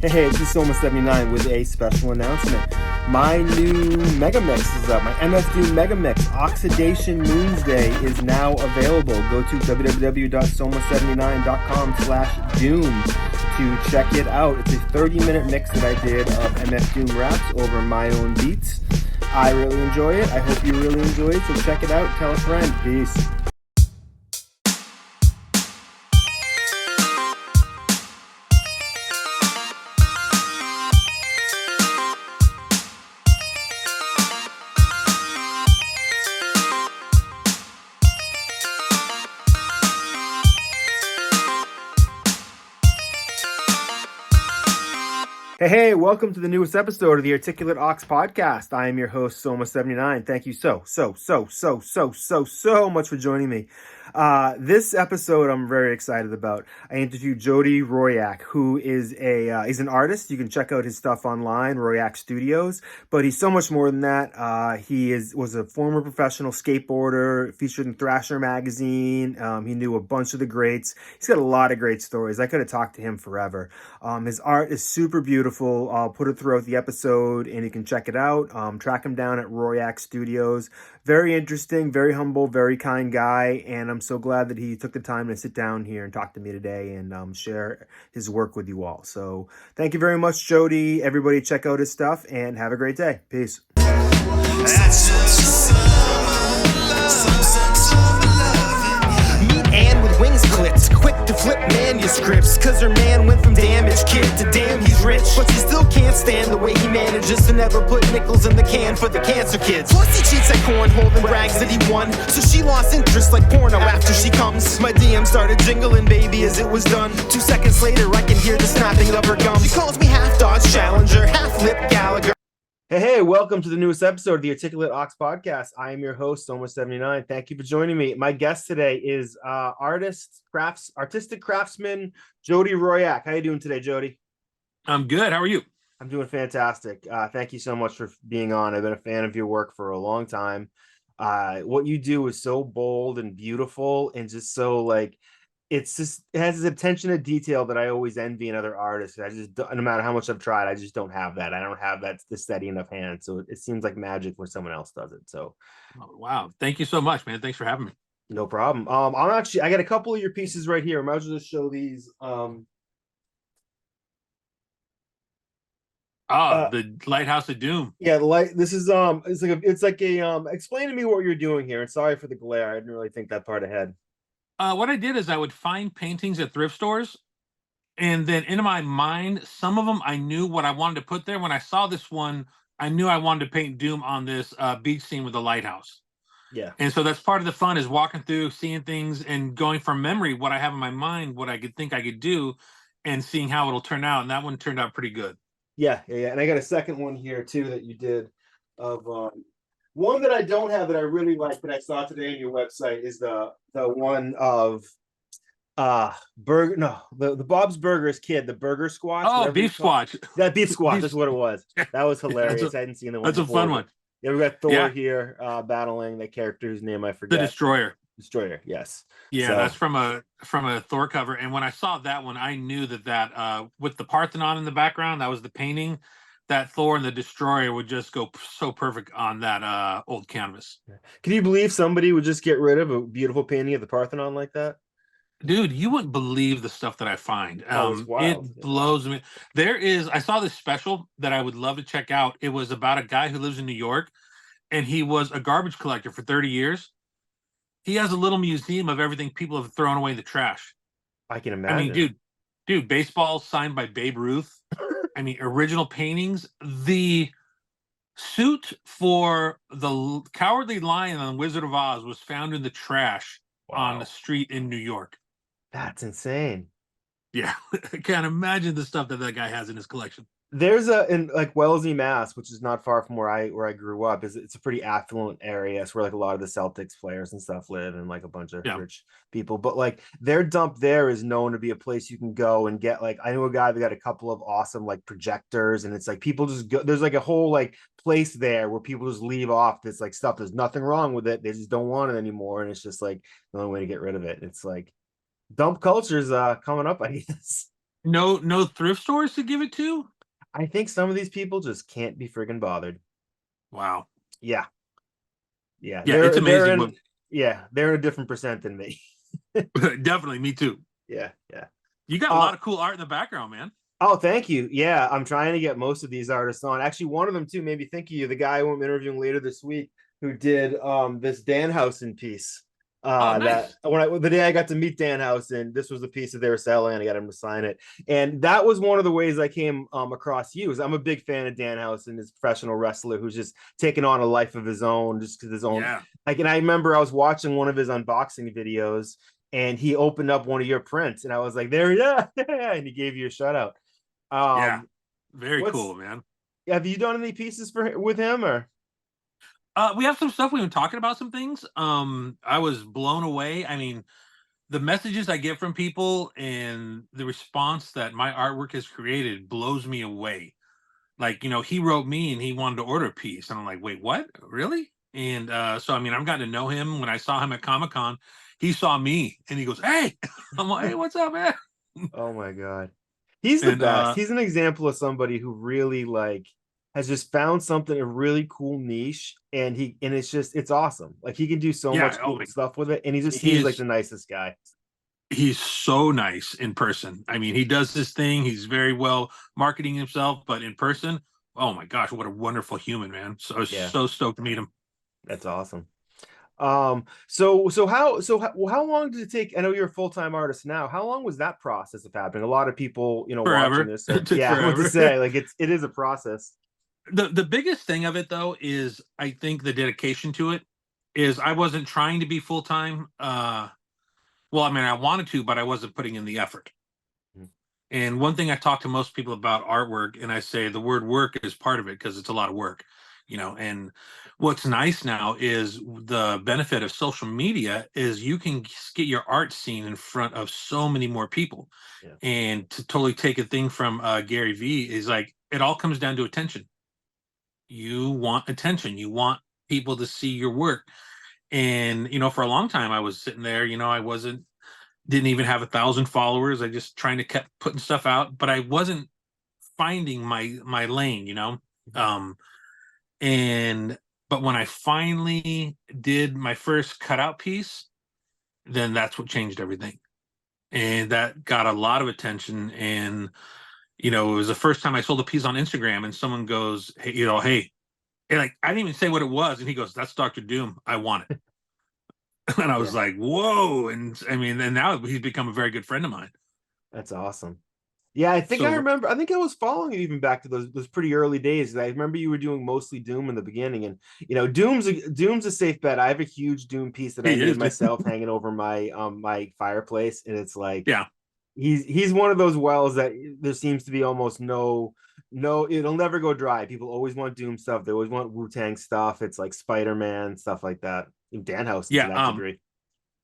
Hey, this is Soma79 with a special announcement. My new Mega Mix is up. My MF Doom Mega Mix, Oxidation Moonsday, is now available. Go to www.soma79.com/doom to check it out. It's a 30-minute mix that I did of MF Doom raps over my own beats. I really enjoy it. I hope you really enjoy it. So check it out. Tell a friend. Peace. Hey, welcome to the newest episode of the Articulate Ox podcast. I am your host, Soma79. Thank you so much for joining me. This episode I'm very excited about. I interviewed Jodie Royak, who is he's an artist. You can check out his stuff online, Royak Studios, but he's so much more than that. He was a former professional skateboarder, featured in Thrasher magazine. He knew a bunch of the greats. He's got a lot of great stories. I could have talked to him forever. His art is super beautiful. I'll put it throughout the episode and you can check it out. Track him down at Royak Studios. Very interesting, very humble, very kind guy. And I'm so glad that he took the time to sit down here and talk to me today and share his work with you all. So thank you very much, Jodie. Everybody check out his stuff and have a great day. Peace. Wings clips, quick to flip manuscripts, cause her man went from damaged kid to damn he's rich, but she still can't stand the way he manages to never put nickels in the can for the cancer kids. Plus he cheats at cornhole and brags that he won, so she lost interest like porno after she comes. My DM started jingling, baby, as it was done. 2 seconds later I can hear the snapping of her gums. She calls me half Dodge Challenger, half Lip Gallagher. Hey, welcome to the newest episode of the Articulate Ox podcast. I am your host, Soma79. Thank you for joining me. My guest today is artistic craftsman, Jodie Royak. How you doing today, Jodie? I'm good. How are you? I'm doing fantastic. Thank you so much for being on. I've been a fan of your work for a long time. What you do is so bold and beautiful and just so like, it has this attention to detail that I always envy in other artists. I just no matter how much I've tried, I just don't have that. I don't have that the steady enough hand. So it seems like magic when someone else does it. So, wow, thank you so much, man. Thanks for having me. No problem. I got a couple of your pieces right here. I might as well just show these. The Lighthouse of Doom. Yeah, this is it's like a explain to me what you're doing here. And sorry for the glare. I didn't really think that part ahead. What I did is I would find paintings at thrift stores, and then in my mind, some of them I knew what I wanted to put there. When I saw this one, I knew I wanted to paint Doom on this beach scene with the lighthouse. Yeah. And so that's part of the fun, is walking through, seeing things and going from memory, what I have in my mind, what I could think I could do, and seeing how it'll turn out. And that one turned out pretty good. Yeah. And I got a second one here too that you did of one that I don't have that I really like that I saw today on your website is the one of the Bob's Burgers kid, the Burger Squatch. Oh, Beef Squatch. That Beef Squatch, that's what it was. That was hilarious. I hadn't seen the one. That's a fun one. Yeah, we got Thor here battling the character whose name I forget. The Destroyer. Yes. Yeah, so. That's from a Thor cover. And when I saw that one, I knew that with the Parthenon in the background, that was the painting, that Thor and the Destroyer would just go so perfect on that old canvas. Can you believe somebody would just get rid of a beautiful painting of the Parthenon like that? Dude, you wouldn't believe the stuff that I find. It's wild. It blows me. I saw this special that I would love to check out. It was about a guy who lives in New York, and he was a garbage collector for 30 years. He has a little museum of everything people have thrown away in the trash. I can imagine. I mean, dude, baseballs signed by Babe Ruth. I mean, original paintings. The suit for the Cowardly Lion on Wizard of Oz was found in the trash on the street in New York. That's insane. Yeah, I can't imagine the stuff that guy has in his collection. There's in like Wellesley, Mass, which is not far from where I grew up. It's a pretty affluent area. It's where like a lot of the Celtics players and stuff live, and like a bunch of rich people. But like their dump there is known to be a place you can go and get like, I know a guy that got a couple of awesome like projectors, and it's like people just go. There's like a whole like place there where people just leave off this like stuff. There's nothing wrong with it. They just don't want it anymore, and it's just like the only way to get rid of it. It's like dump culture's coming up, I guess. No thrift stores to give it to. I think some of these people just can't be friggin' bothered. Wow. Yeah, yeah, Yeah, it's they're amazing. What in, yeah, they're in a different percent than me. definitely me too. Yeah, yeah. You got a Uh, lot of cool art in the background, man. oh, thank you. Yeah, I'm trying to get most of these artists on. Actually, one of them too made me think of you, the guy who I'm interviewing later this week, who did this Danhausen piece. Oh, That nice. when the day I got to meet Danhausen, this was the piece that they were selling, and I got him to sign it. And that was one of the ways I came across you. Is I'm a big fan of Danhausen, this professional wrestler who's just taken on a life of his own, just because his own. Yeah. Like, and I remember I was watching one of his unboxing videos, and he opened up one of your prints, and I was like, "There, yeah," and he gave you a shout out. Yeah. Um, Very what's cool, man. have you done any pieces for with him or? We have some stuff we've been talking about some things. I was blown away. I mean, the messages I get from people and the response that my artwork has created blows me away. Like, he wrote me and he wanted to order a piece. And I'm like, wait, what? Really? And so I mean, I've gotten to know him. When I saw him at Comic-Con, he saw me and he goes, "Hey." I'm like, "Hey, what's up, man?" Oh my god, he's the And best. He's an example of somebody who really like has just found something a really cool niche, and it's awesome. Like he can do so yeah, much oh, cool stuff with it, and he just he seems like the is nicest guy. he's so nice in person. I mean, he does his thing. He's very well marketing himself, but in person, oh my gosh, what a wonderful human, man. So I was Yeah, so stoked to meet him. that's awesome. How long did it take? I know you're a full-time artist now. How long was that process of happening? A lot of people, watching Forever. this It are, took yeah, what to forever. say, like it is a process. The biggest thing of it though is I think the dedication to it is I wasn't trying to be full time. Well, I mean, I wanted to, but I wasn't putting in the effort. Mhm. And one thing I talk to most people about artwork, and I say the word work is part of it because it's a lot of work, And what's nice now is the benefit of social media is you can get your art seen in front of so many more people. Yeah. And to totally take a thing from Gary Vee is like it all comes down to attention. You want attention. You want people to see your work. And for a long time, I was sitting there. I wasn't didn't even have 1,000 followers. I just trying to kept putting stuff out, but I wasn't finding my lane, Um, and but when I finally did my first cutout piece, then that's what changed everything, and that got a lot of attention. And it was the first time I sold a piece on Instagram, and someone goes, "Hey, hey," and like I didn't even say what it was, and he goes, "That's Doctor Doom. I want it." And I was Yeah, like, "Whoa!" And I mean, and now he's become a very good friend of mine. that's awesome. Yeah, I think I So remember. I think I was following you even back to those pretty early days. I remember you were doing mostly Doom in the beginning, and Doom's a safe bet. I have a huge Doom piece that I he made is, myself hanging over my fireplace, and it's like yeah. he's one of those wells that there seems to be almost no, it'll never go dry. People always want Doom stuff. They always want Wu-Tang stuff. It's like Spider-Man stuff like that. And Danhausen to Yeah, that degree.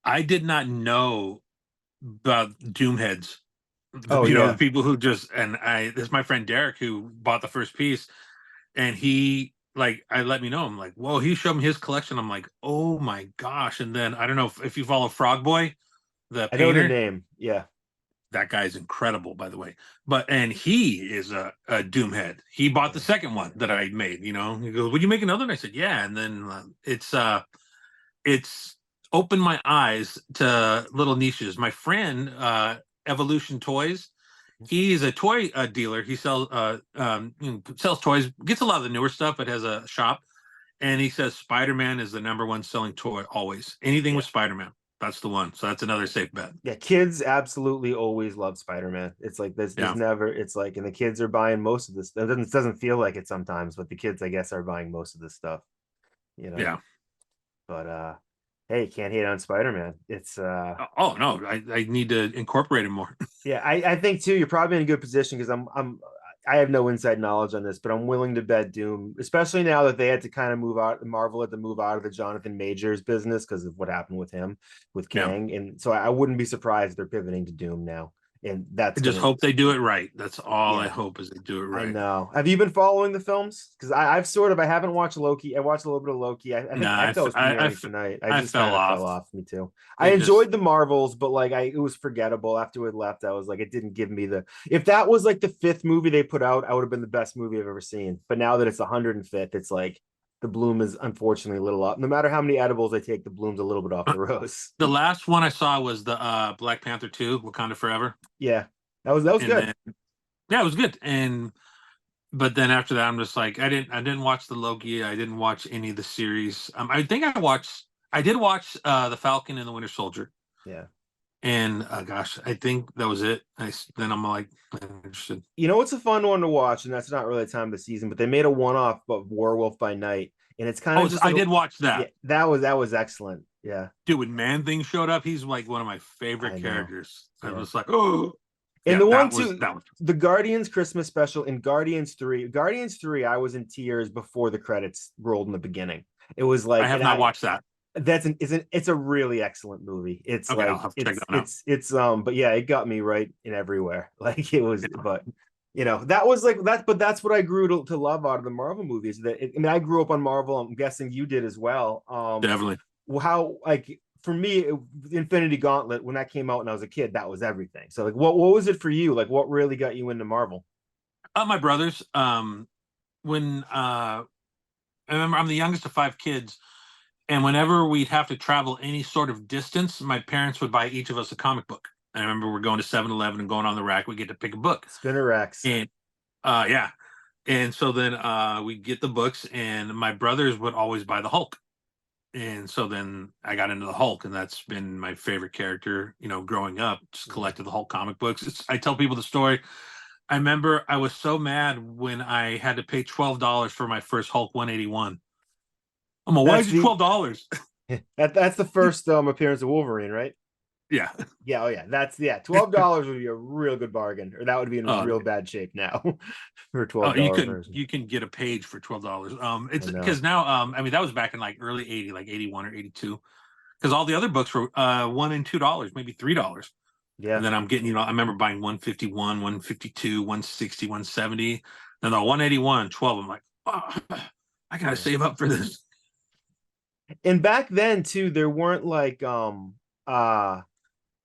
I did not know about Doomheads. Oh The yeah, people who just and I this is my friend Derek who bought the first piece, and he like I let me know. I'm like, whoa, he showed me his collection. I'm like, oh my gosh. And then I don't know if you follow Frog Boy, the I know the painter. name. Yeah, That guy's incredible, by the way. And he is a Doomhead. He bought the yeah, second one that I made. He goes, "Would you make another?" And I said, "Yeah." And then it's opened my eyes to little niches. My friend, Evolution Toys, he's a toy dealer. He sells toys, gets a lot of the newer stuff, but has a shop. And he says Spider-Man is the number one selling toy always. Anything yeah. with Spider-Man, that's the one. So that's another safe bet. Yeah, kids absolutely always love Spider-Man. It's like there's Yeah, never it's like and the kids are buying most of this. It doesn't feel like it sometimes, but the kids I guess are buying most of this stuff, you know. yeah. But hey, can't hate on Spider-Man. It's Oh no, I need to incorporate him more. yeah, I think too you're probably in a good position because I have no inside knowledge on this, but I'm willing to bet Doom, especially now that they had to kind of move out, Marvel had to move out of the Jonathan Majors business because of what happened with him with Yeah, Kang. And so I wouldn't be surprised if they're pivoting to Doom now. and I that's just gonna, hope they do it right. That's all I yeah. hope is they do it I right. know. Have you been following the films? Because I haven't watched Loki. I watched a little bit of Loki. I No, think Echo is premiering tonight. I I just fell kind of fell off. off. Me too. I It just enjoyed the Marvels, but like it was forgettable after it left. I was like, it didn't give me the. If that was like the fifth movie they put out, I would have been the best movie I've ever seen. But now that it's the 105th, it's like the bloom is unfortunately a little off. No matter how many edibles I take, the bloom's a little bit off the rose. the last one I saw was the Black Panther 2, Wakanda Forever. Yeah, that was And good. then yeah, it was good. And but then after that, I'm just like I didn't watch the Loki. I didn't watch any of the series. I think I did watch the Falcon and the Winter Soldier. Yeah. And gosh, I think that was it. Then I'm like, I'm interested. You know what's a fun one to watch, and that's not really the time of the season, but they made a one-off of Werewolf by Night, and it's kind Oh, of just I like did watch yeah, that. that was excellent. Yeah, Dude, when Man Thing showed up, he's like one of my favorite I know. characters. I Yeah, was like, oh, and yeah, the one that too, was. the Guardians Christmas special in Guardians 3, I was in tears before the credits rolled in the beginning. It was I like, have and not I watched that. it's a really excellent movie. It's Okay, I'll like have to check that one out. it's but yeah, it got me right in everywhere. Like it was, but that was like that. But that's what I grew to love out of the Marvel movies. I mean, I grew up on Marvel. I'm guessing you did as well. Definitely. How like for me, Infinity Gauntlet when that came out when I was a kid, that was everything. So like, what was it for you? Like, what really got you into Marvel? My brothers. When I remember I'm the youngest of five kids, and whenever we'd have to travel any sort of distance, my parents would buy each of us a comic book. I remember we're going to 7-Eleven and going on the rack. We get to pick a book, Spinner Rex. and yeah, and so then we get the books, and my brothers would always buy the Hulk. And so then I got into the Hulk, and that's been my favorite character, growing up. Just collected the Hulk comic books. I tell people the story. I remember I was so mad when I had to pay $12 for my first Hulk 181. I'm like, why That's is it the $12? that's the first appearance of Wolverine, right? Yeah. Yeah, oh yeah, $12 would be a real good bargain, or that would be in Uh, real bad shape now for a oh, $12 version. you can get a page for $12. I It's know. because now I mean that was back in like early 80, like 81 or 82. Because all the other books were $1 and $2, maybe $3. And Yeah, then I'm getting, I remember buying 151, 152, 160, 170. Then the 181, 12. I'm like, oh, I gotta yeah. save up for this. And back then too, there weren't like uh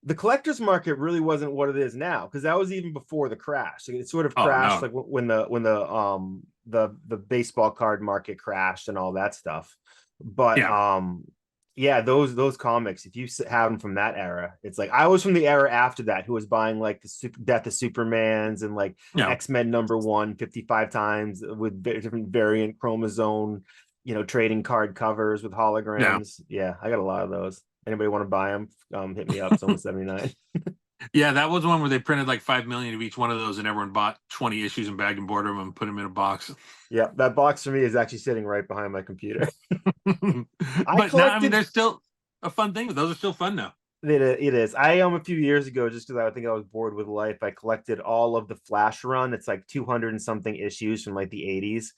the collector's market really wasn't what it is now because that was even before the crash. It sort of Oh crashed no. like when the baseball card market crashed and all that stuff. But Yeah. yeah, those comics, if you have them from that era, it's like I was from the era after that who was buying like the Death of Supermans and like Yeah. X-Men #1 55 times with different variant chromosome, trading card covers with Yeah. holograms. Yeah, I got a lot of those. Anybody want to buy them? Hit me up. It's only 79. Yeah, that was one where they printed like 5 million of each one of those, and everyone bought 20 issues and bagged and boarded them and put them in a box. Yeah, that box for me is actually sitting right behind my computer. I But now, I mean, collected. they're still a fun thing. But those are still fun now. It is. I a few years ago, just because I think I was bored with life, I collected all of the Flash run. It's like 200 and something issues from like the 80s.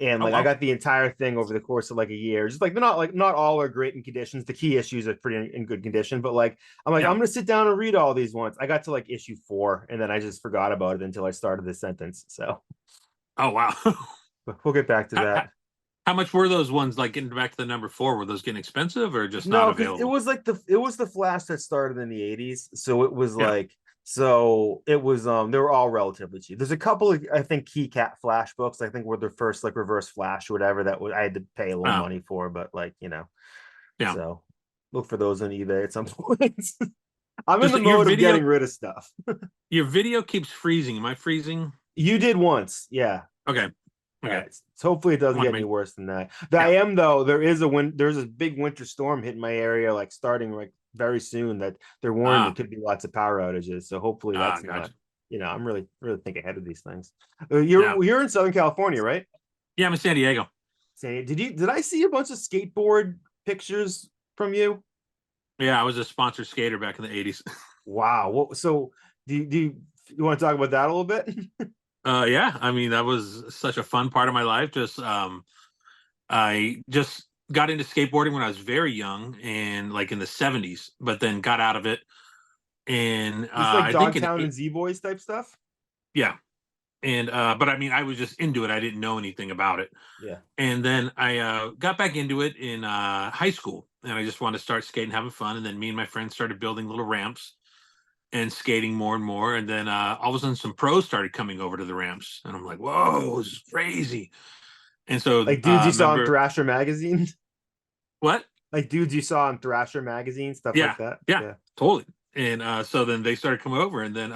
And Oh like I well. got the entire thing over the course of like a year. Just like they're not all are great in conditions. The key issues are pretty in good condition, but like I'm like Yeah. I'm gonna sit down and read all these once. I got to like issue 4, and then I just forgot about it until I started this sentence. So Oh wow. but we'll get back to how, that. how much were those ones? Like getting back to the number 4, were those getting expensive or just not No, because available? it was the Flash that started in the 80s. So it was Yeah. like it was they were all relatively cheap. There's a couple of I think key cat Flash books, I think were the first like reverse Flash or whatever I had to pay a little Oh, money for, but like, yeah. so look for those on eBay at some point. I'm in Just the mode of getting rid of stuff. your video keeps freezing. Am I freezing? You did once, yeah. Okay. All Okay. right. So hopefully it doesn't Want get to any make worse than that. Yeah. I am though. There's a big winter storm hitting my area, like starting like very soon. That they're warning there could be lots of power outages. So hopefully that's not. Gotcha. I'm really thinking ahead of these things. Yeah. You're in Southern California, right? Yeah, I'm in San Diego. Say, did I see a bunch of skateboard pictures from you? Yeah, I was a sponsored skater back in the 80s. Wow. So you want to talk about that a little bit? Yeah, I mean that was such a fun part of my life. Just I just got into skateboarding when I was very young and like in the 70s, but then got out of it And This like I think Dogtown and Z Boys type stuff. yeah. And but I mean, I was just into it. I didn't know anything about it. Yeah. And then I got back into it in high school, and I just wanted to start skating, having fun. And then me and my friends started building little ramps and skating more and more. And then all of a sudden, some pros started coming over to the ramps, and I'm like, "Whoa, this is crazy!" And so, Like dudes you saw in remember Thrasher magazine. what? Like dudes you saw in Thrasher magazine, stuff like Yeah, that. yeah, Yeah. totally. And so then they started coming over, and then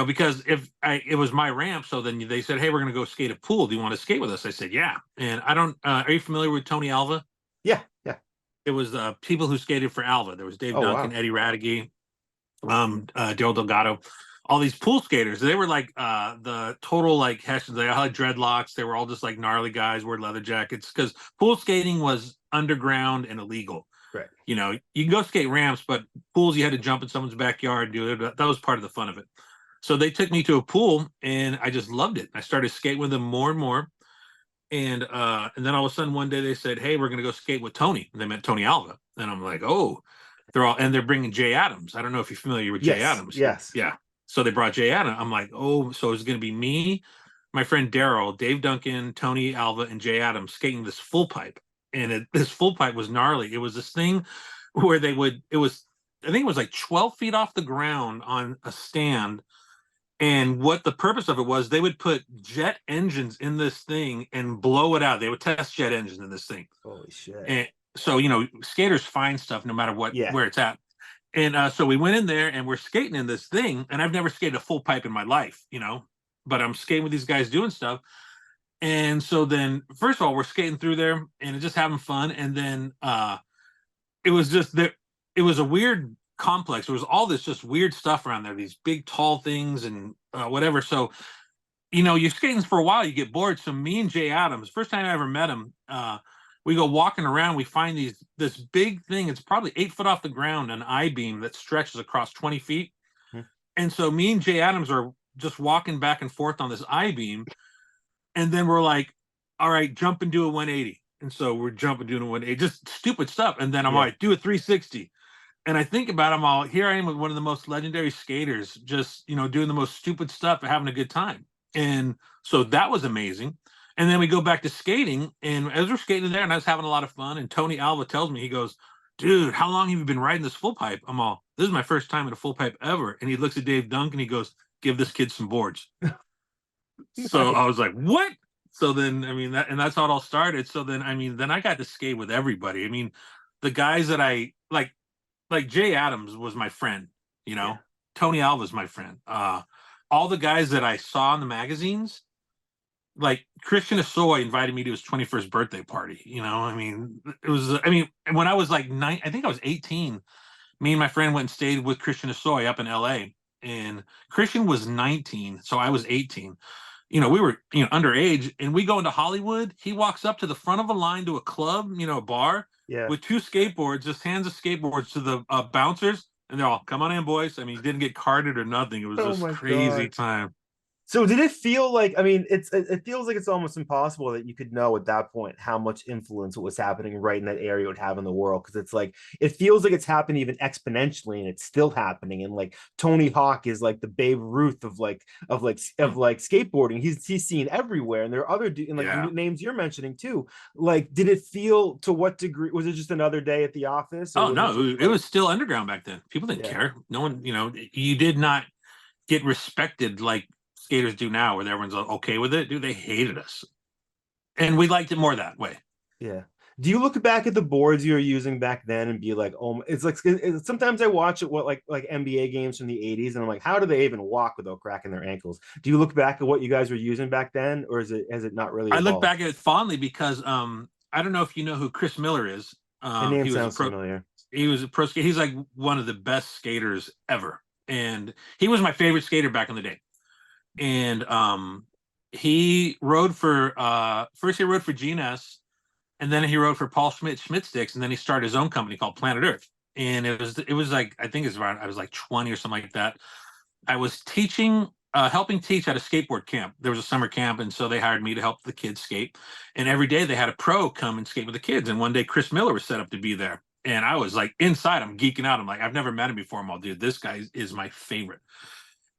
because if it was my ramp, so then they said, "Hey, we're going to go skate a pool. Do you want to skate with us?" I said, "Yeah." And I don't. Are you familiar with Tony Alva? Yeah. Yeah. It was people who skated for Alva. There was Dave Oh Duncan, wow. Eddie Radigi, Daryl Delgado, all these pool skaters. They were like the total like Hessians. They all had dreadlocks. They were all just like gnarly guys, wore leather jackets, because pool skating was underground and illegal. Right. You know, you can go skate ramps, but pools you had to jump in someone's backyard, do it. That was part of the fun of it. So they took me to a pool, and I just loved it. I started skating with them more and more. And then all of a sudden one day they said, "Hey, we're going to go skate with Tony." And they meant Tony Alva. And I'm like, "Oh." They're bringing Jay Adams. I don't know if you're familiar with Jay Yes. Adams. Yes. Yeah. So they brought Jay Adams. I'm like, "Oh, so it's going to be me, my friend Daryl, Dave Duncan, Tony Alva, and Jay Adams skating this full pipe." And this full pipe was gnarly. It was this thing where I think it was like 12 feet off the ground on a stand. And what the purpose of it was, they would put jet engines in this thing and blow it out. They would test jet engines in this thing. Holy shit. And so, skaters find stuff no matter where it's at. And so we went in there and we're skating in this thing. And I've never skated a full pipe in my life, but I'm skating with these guys doing stuff. And so then, first of all, we're skating through there and just having fun. And then it was just there. It was a weird complex. There was all this just weird stuff around there, these big tall things and whatever. So you're skating for a while, you get bored. So me and Jay Adams, first time I ever met him, we go walking around, we find this big thing. It's probably 8 foot off the ground, an I-beam that stretches across 20 feet. And so me and Jay Adams are just walking back and forth on this I-beam, and then we're like, "All right, jump and do a 180." And so we're jumping, doing a 180, just stupid stuff. And then I'm all right, do a 360. And I think about them all. Here I am with one of the most legendary skaters, just doing the most stupid stuff and having a good time. And so that was amazing. And then we go back to skating, and as we're skating there, and I was having a lot of fun. And Tony Alva tells me, he goes, "Dude, how long have you been riding this full pipe?" I'm all, "This is my first time in a full pipe ever." And he looks at Dave Duncan, he goes, "Give this kid some boards." So I was like, "What?" So then, that's how it all started. So then, then I got to skate with everybody. The guys that I like Jay Adams was my friend, Tony Alva's my friend. All the guys that I saw in the magazines, like Christian Asoy invited me to his 21st birthday party. It was, when I was like I think I was 18, me and my friend went and stayed with Christian Asoy up in LA, and Christian was 19. So I was 18. We were, underage, and we go into Hollywood. He walks up to the front of a line to a club, a bar, with 2 skateboards, just hands of skateboards to the bouncers, and they're all, "Come on in, boys." He didn't get carded or nothing. It was just crazy time. So did it feel like, it feels like it's almost impossible that you could know at that point how much influence what was happening right in that area would have in the world. Cause it's like, it feels like it's happening even exponentially, and it's still happening. And like Tony Hawk is like the Babe Ruth of skateboarding. He's seen everywhere. And there are other names you're mentioning too. Like, did it feel, to what degree, was it just another day at the office? Oh no, it was still underground back then. People didn't care. No one, you did not get respected like skaters do now, where everyone's okay with it. Dude, they hated us, and we liked it more that way. Yeah. Do you look back at the boards you were using back then and be like, "Oh," it's like, sometimes I watch it, like NBA games from the 80s, and I'm like, how do they even walk without cracking their ankles? Do you look back at what you guys were using back then, or has it not really evolved? I look back at it fondly because I don't know if you know who Chris Miller is. The name sounds familiar. He was a pro skater. He's like one of the best skaters ever, and he was my favorite skater back in the day. And he rode for first he rode for GNS, and then he rode for Paul Schmidt Sticks, and then he started his own company called Planet Earth. And it was like, I think it's around, I was like 20 or something like that. I was teaching, helping teach at a skateboard camp. There was a summer camp, and so they hired me to help the kids skate. And every day they had a pro come and skate with the kids. And one day Chris Miller was set up to be there. And I was like, inside, I'm geeking out. I'm like, I've never met him before. I'm all, dude, this guy is my favorite.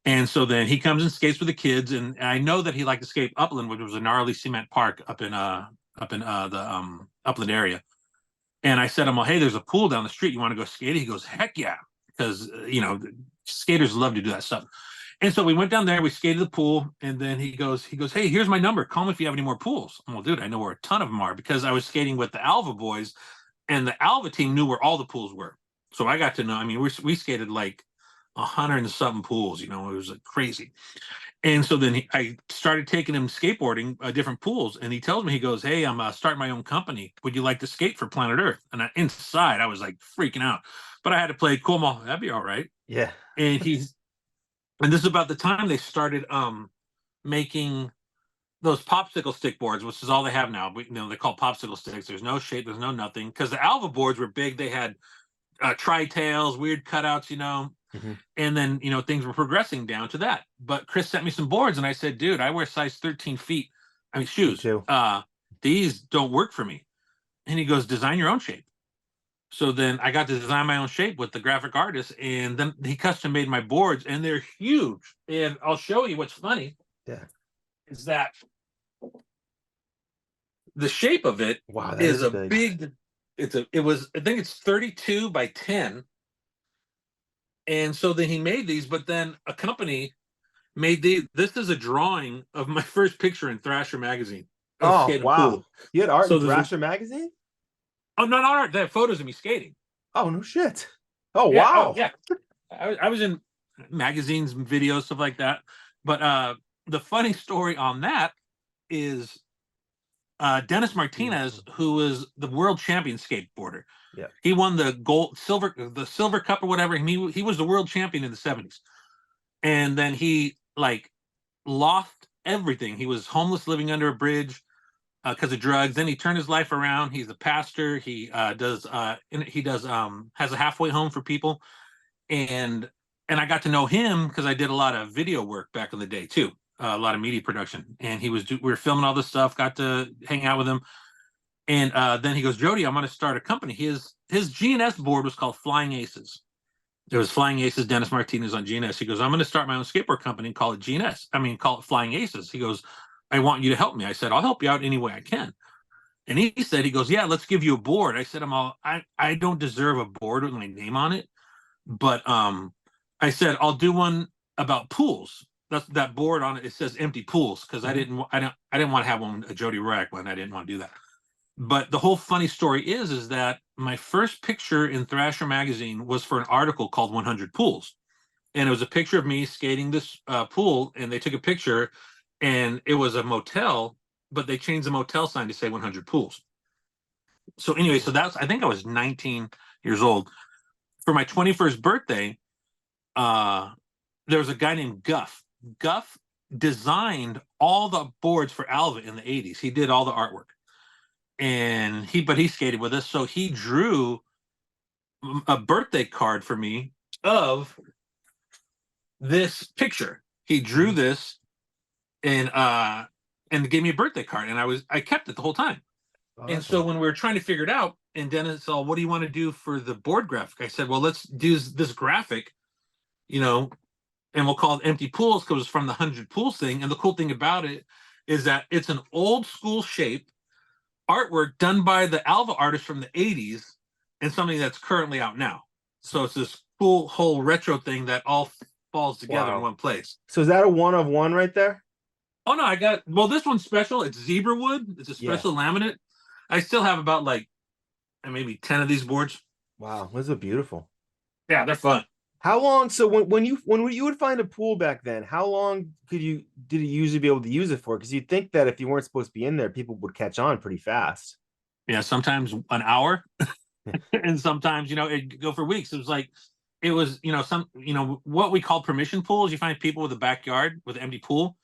And so then he comes and skates with the kids, and I know that he liked to skate Upland, which was a gnarly cement park up in the Upland area. And I said, "I'm well, hey, there's a pool down the street. You want to go skate?" He goes, "Heck yeah," because skaters love to do that stuff. And so we went down there, we skated the pool, and then he goes, "Hey, here's my number. Call me if you have any more pools." I'm well, dude, I know where a ton of them are because I was skating with the Alva boys, and the Alva team knew where all the pools were. So I got to know. I mean, we skated like 100 and something pools. It was like crazy. And so then I started taking him skateboarding different pools, and he tells me, he goes, "Hey, I'm starting my own company. Would you like to skate for Planet Earth?" And inside, I was like freaking out, but I had to play it cool. That'd be all right. Yeah. And and this is about the time they started making those popsicle stick boards, which is all they have now. They call popsicle sticks. There's no shape, there's no nothing, because the Alva boards were big. They had tri-tails, weird cutouts, Mm-hmm. and then things were progressing down to that. But Chris sent me some boards, and I said, "Dude, I wear size 13 feet. I mean, shoes. too. These don't work for me." And he goes, "Design your own shape." So then I got to design my own shape with the graphic artist, and then he custom made my boards, and they're huge. And I'll show you what's funny. Yeah. Is that the shape of it Wow, that is a big. I think it's 32 by 10. And so then he made these, but then a company made this is a drawing of my first picture in Thrasher magazine. Oh, wow. Pool. You had art So in Thrasher magazine? Oh, not art. They have photos of me skating. Oh, no shit. Oh, Yeah, wow. yeah. I was in magazines and videos, stuff like that. But the funny story on that is Dennis Martinez, who was the world champion skateboarder. Yeah. He won the silver cup or whatever. He was the world champion in the 70s. And then he lost everything. He was homeless, living under a bridge because of drugs. Then he turned his life around. He's a pastor. He has a halfway home for people. And I got to know him because I did a lot of video work back in the day too. A lot of media production, and we were filming all this stuff. Got to hang out with him, and then he goes, "Jodie, I'm going to start a company." His GNS board was called Flying Aces. There was Flying Aces, Dennis Martinez on GNS. He goes, "I'm going to start my own skateboard company and call it GNS. Call it Flying Aces." He goes, "I want you to help me." I said, "I'll help you out any way I can." And he said, he goes, "Yeah, let's give you a board." I said, I don't deserve a board with my name on it, but I said, "I'll do one about pools." That's that board on it. It says empty pools because I didn't want to have one, a Jodie Royak one. I didn't want to do that. But the whole funny story is that my first picture in Thrasher magazine was for an article called 100 Pools, and it was a picture of me skating this pool, and they took a picture, and it was a motel, but they changed the motel sign to say 100 Pools. So anyway, I think I was 19 years old. For my 21st birthday, there was a guy named Guff. Guff designed all the boards for Alva in the 80s. He did all the artwork. And he skated with us. So he drew a birthday card for me of this picture. He drew this and gave me a birthday card. And I kept it the whole time. Awesome. And so when we were trying to figure it out, and Dennis said, "What do you want to do for the board graphic?" I said, "Well, let's do this graphic, and we'll call it Empty Pools because it's from the 100 Pools thing." And the cool thing about it is that it's an old school shape artwork done by the Alva artist from the 80s and something that's currently out now. So it's this cool whole retro thing that all falls together in one place. So is that a one of one right there? Oh, no, this one's special. It's zebra wood. It's a special laminate. I still have about maybe 10 of these boards. Wow, those are beautiful. Yeah, they're fun. How long? So when you would find a pool back then, how long did you usually be able to use it for? Because you'd think that if you weren't supposed to be in there, people would catch on pretty fast. Yeah, sometimes an hour, and sometimes it'd go for weeks. It was what we call permission pools. You find people with a backyard with an empty pool,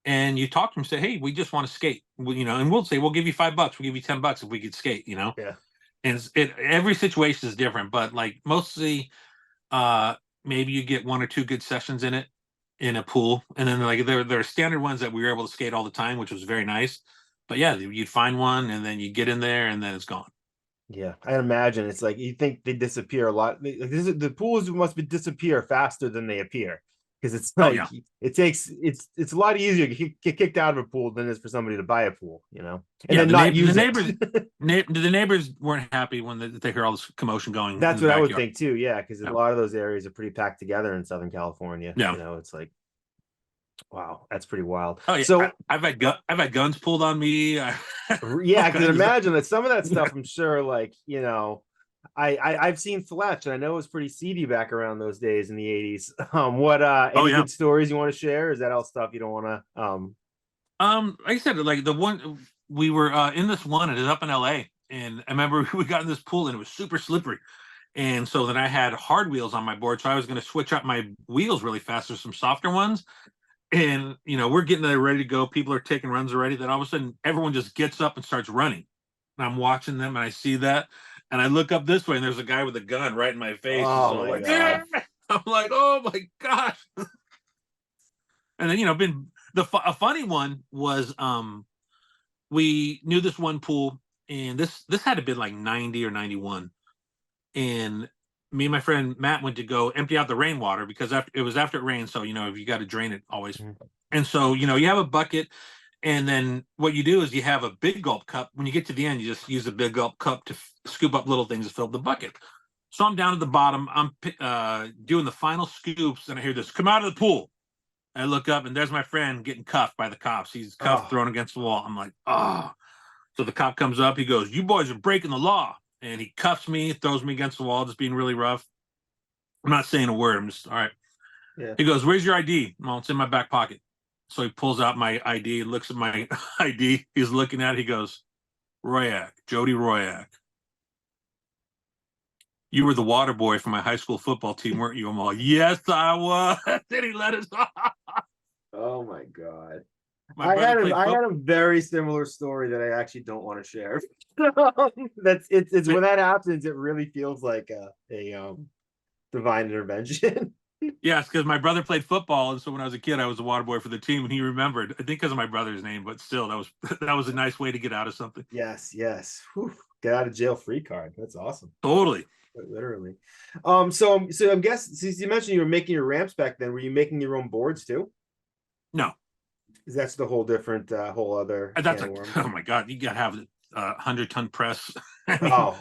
and you talk to them, say, "Hey, we just want to skate," and we'll say, "We'll give you $5. We'll give you $10 if we could skate." Yeah. And every situation is different, but mostly. Maybe you get one or two good sessions in a pool, and then there are standard ones that we were able to skate all the time, which was very nice. But yeah, you'd find one, and then you get in there, and then it's gone. Yeah, I imagine it's like you think they disappear a lot. The pools must be disappear faster than they appear because it's Oh like yeah. it's a lot easier to get kicked out of a pool than it is for somebody to buy a pool, and Yeah, then not use it. the neighbors weren't happy when they hear all this commotion going in That's the what I would backyard. think too. Yeah, because a Yeah, lot of those areas are pretty packed together in Southern California. yeah. It's like wow, that's pretty wild. Oh yeah, So I've had guns pulled on me. yeah, All I can kinds of stuff. imagine that some of that stuff. I'm sure, like I've seen Fletch, and I know it was pretty seedy back around those days in the '80s. What Oh any yeah. good stories you want to share? Is that all stuff you don't want to? Like I said, like the one we were in this one, it is up in LA, and I remember we got in this pool and it was super slippery. And so then I had hard wheels on my board, so I was going to switch up my wheels really fast to some softer ones. And we're getting there ready to go. People are taking runs already. Then all of a sudden, everyone just gets up and starts running. And I'm watching them, and I see that, and I look up this way, and there's a guy with a gun right in my face. And Oh so I'm my like, yeah! god! I'm like, oh my gosh! And then been a funny one was we knew this one pool, and this had to be like 90 or 91, and me and my friend Matt went to go empty out the rainwater because after it rained, so if you got to drain it always. And so you have a bucket, and then what you do is you have a big gulp cup. When you get to the end, you just use a big gulp cup to scoop up little things to fill the bucket. So I'm down at the bottom. I'm doing the final scoops, and I hear this, "Come out of the pool." I look up, and there's my friend getting cuffed by the cops. He's cuffed, Oh, thrown against the wall. I'm like, oh. So the cop comes up. He goes, "You boys are breaking the law." And he cuffs me, throws me against the wall, just being really rough. I'm not saying a word. I'm just, all right. yeah. He goes, "Where's your ID?" Well, it's in my back pocket. So he pulls out my ID, looks at my ID. He's looking at it. He goes, "Royak, Jodie Royak. You were the water boy for my high school football team, weren't you?" I'm all, "Yes, I was." Then he let us off. Oh my god. My brother played I had football. a very similar story that I actually don't want to share. That's it's when that happens, it really feels like a divine intervention. Yeah, it's because my brother played football, and so when I was a kid, I was a water boy for the team, and he remembered. I think because of my brother's name, but still, that was that was a nice way to get out of something. Yes, yes. Whew. Get out of jail free card. That's awesome. Totally. Literally. So I'm guessing since you mentioned you were making your ramps back then, were you making your own boards too? No, Because that's the whole different, whole other that's can of like, worms. oh my god, you gotta have a 100-ton press. I mean, Oh,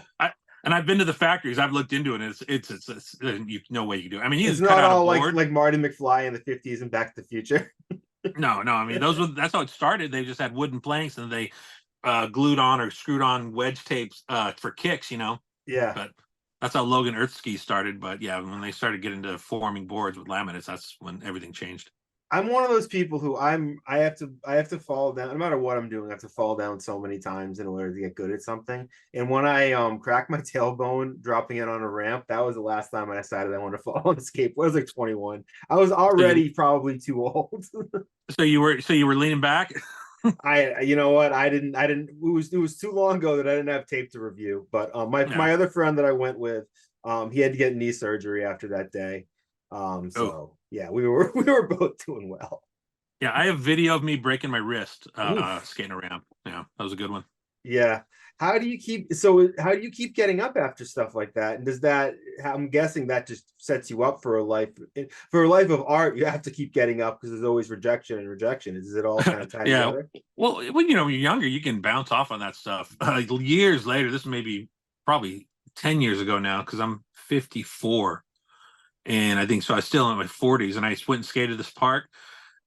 I've been to the factories. I've looked into it. And it's no way you can do it. I mean, you it's just cut not out a all board. like Marty McFly in the '50s and Back to the Future. No, no. I mean, that's how it started. They just had wooden planks and they glued on or screwed on wedge tapes for kicks. Yeah. But that's how Logan Earthski started. But yeah, when they started getting into forming boards with laminates, that's when everything changed. I'm one of those people who I have to fall down no matter what I'm doing. I have to fall down so many times in order to get good at something. And when I cracked my tailbone dropping it on a ramp, that was the last time I decided I wanted to fall on a skateboard. I was like 21. I was So you, already probably too old. so you were leaning back. I you know what I didn't it was too long ago that I didn't have tape to review. But Yeah. my other friend that I went with, he had to get knee surgery after that day. Oh, So yeah, we were both doing well. yeah. I have video of me breaking my wrist Oof. skating around. Yeah, that was a good one. Yeah. How do you keep getting up after stuff like that? And does that I'm guessing that just sets you up for a life of art, you have to keep getting up because there's always rejection and rejection. Is it all kind of tied Yeah. together? Well, when you're younger, you can bounce off on that stuff. Years later, this may be probably 10 years ago now because I'm 54, and I think so. I was still in my 40s, and I went and skated this park,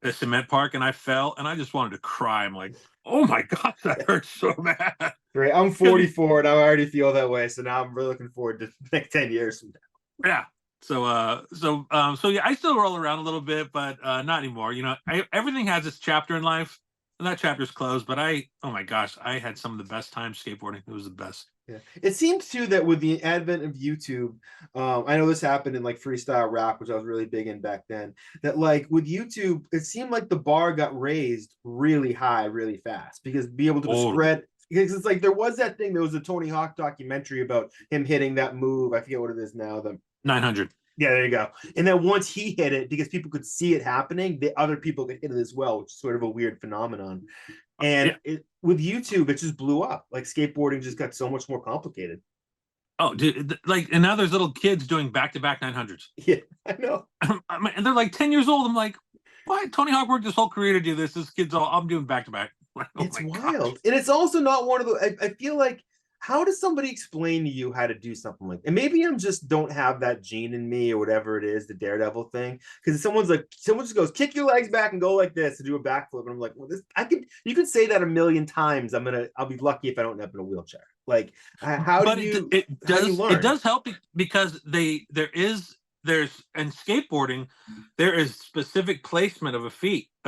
a cement park, and I fell, and I just wanted to cry. I'm like, oh my god, that hurts so bad. Great. I'm 44 and I already feel that way. So now I'm really looking forward to like 10 years from Yeah. So yeah, I still roll around a little bit, but not anymore. Everything has its chapter in life, and that chapter's closed. But oh my gosh, I had some of the best times skateboarding. It was the best. Yeah. It seems too that with the advent of YouTube, I know this happened in like freestyle rap, which I was really big in back then, that like with YouTube, it seemed like the bar got raised really high, really fast because be able to Totally. spread. Because it's like there was that thing, there was a Tony Hawk documentary about him hitting that move. I forget what it is now. 900. Yeah, there you go. And then once he hit it, because people could see it happening, the other people could hit it as well, which is sort of a weird phenomenon. And Yeah. with YouTube, it just blew up. Like skateboarding just got so much more complicated. Oh, dude, like, and now there's little kids doing back-to-back 900s. Yeah, I know. And they're like 10 years old. I'm like, why? Tony Hawk worked his whole career to do this. This kid's all, I'm doing back-to-back. Like, oh It's my gosh. wild. And it's also not one of the, I feel like, how does somebody explain to you how to do something like that? And maybe I'm just don't have that gene in me or whatever it is, the daredevil thing. Because someone just goes, kick your legs back and go like this to do a backflip. And I'm like, well, you could say that a million times. I'll be lucky if I don't end up in a wheelchair. Like, But how do you it learn? does help because there's in skateboarding, there is specific placement of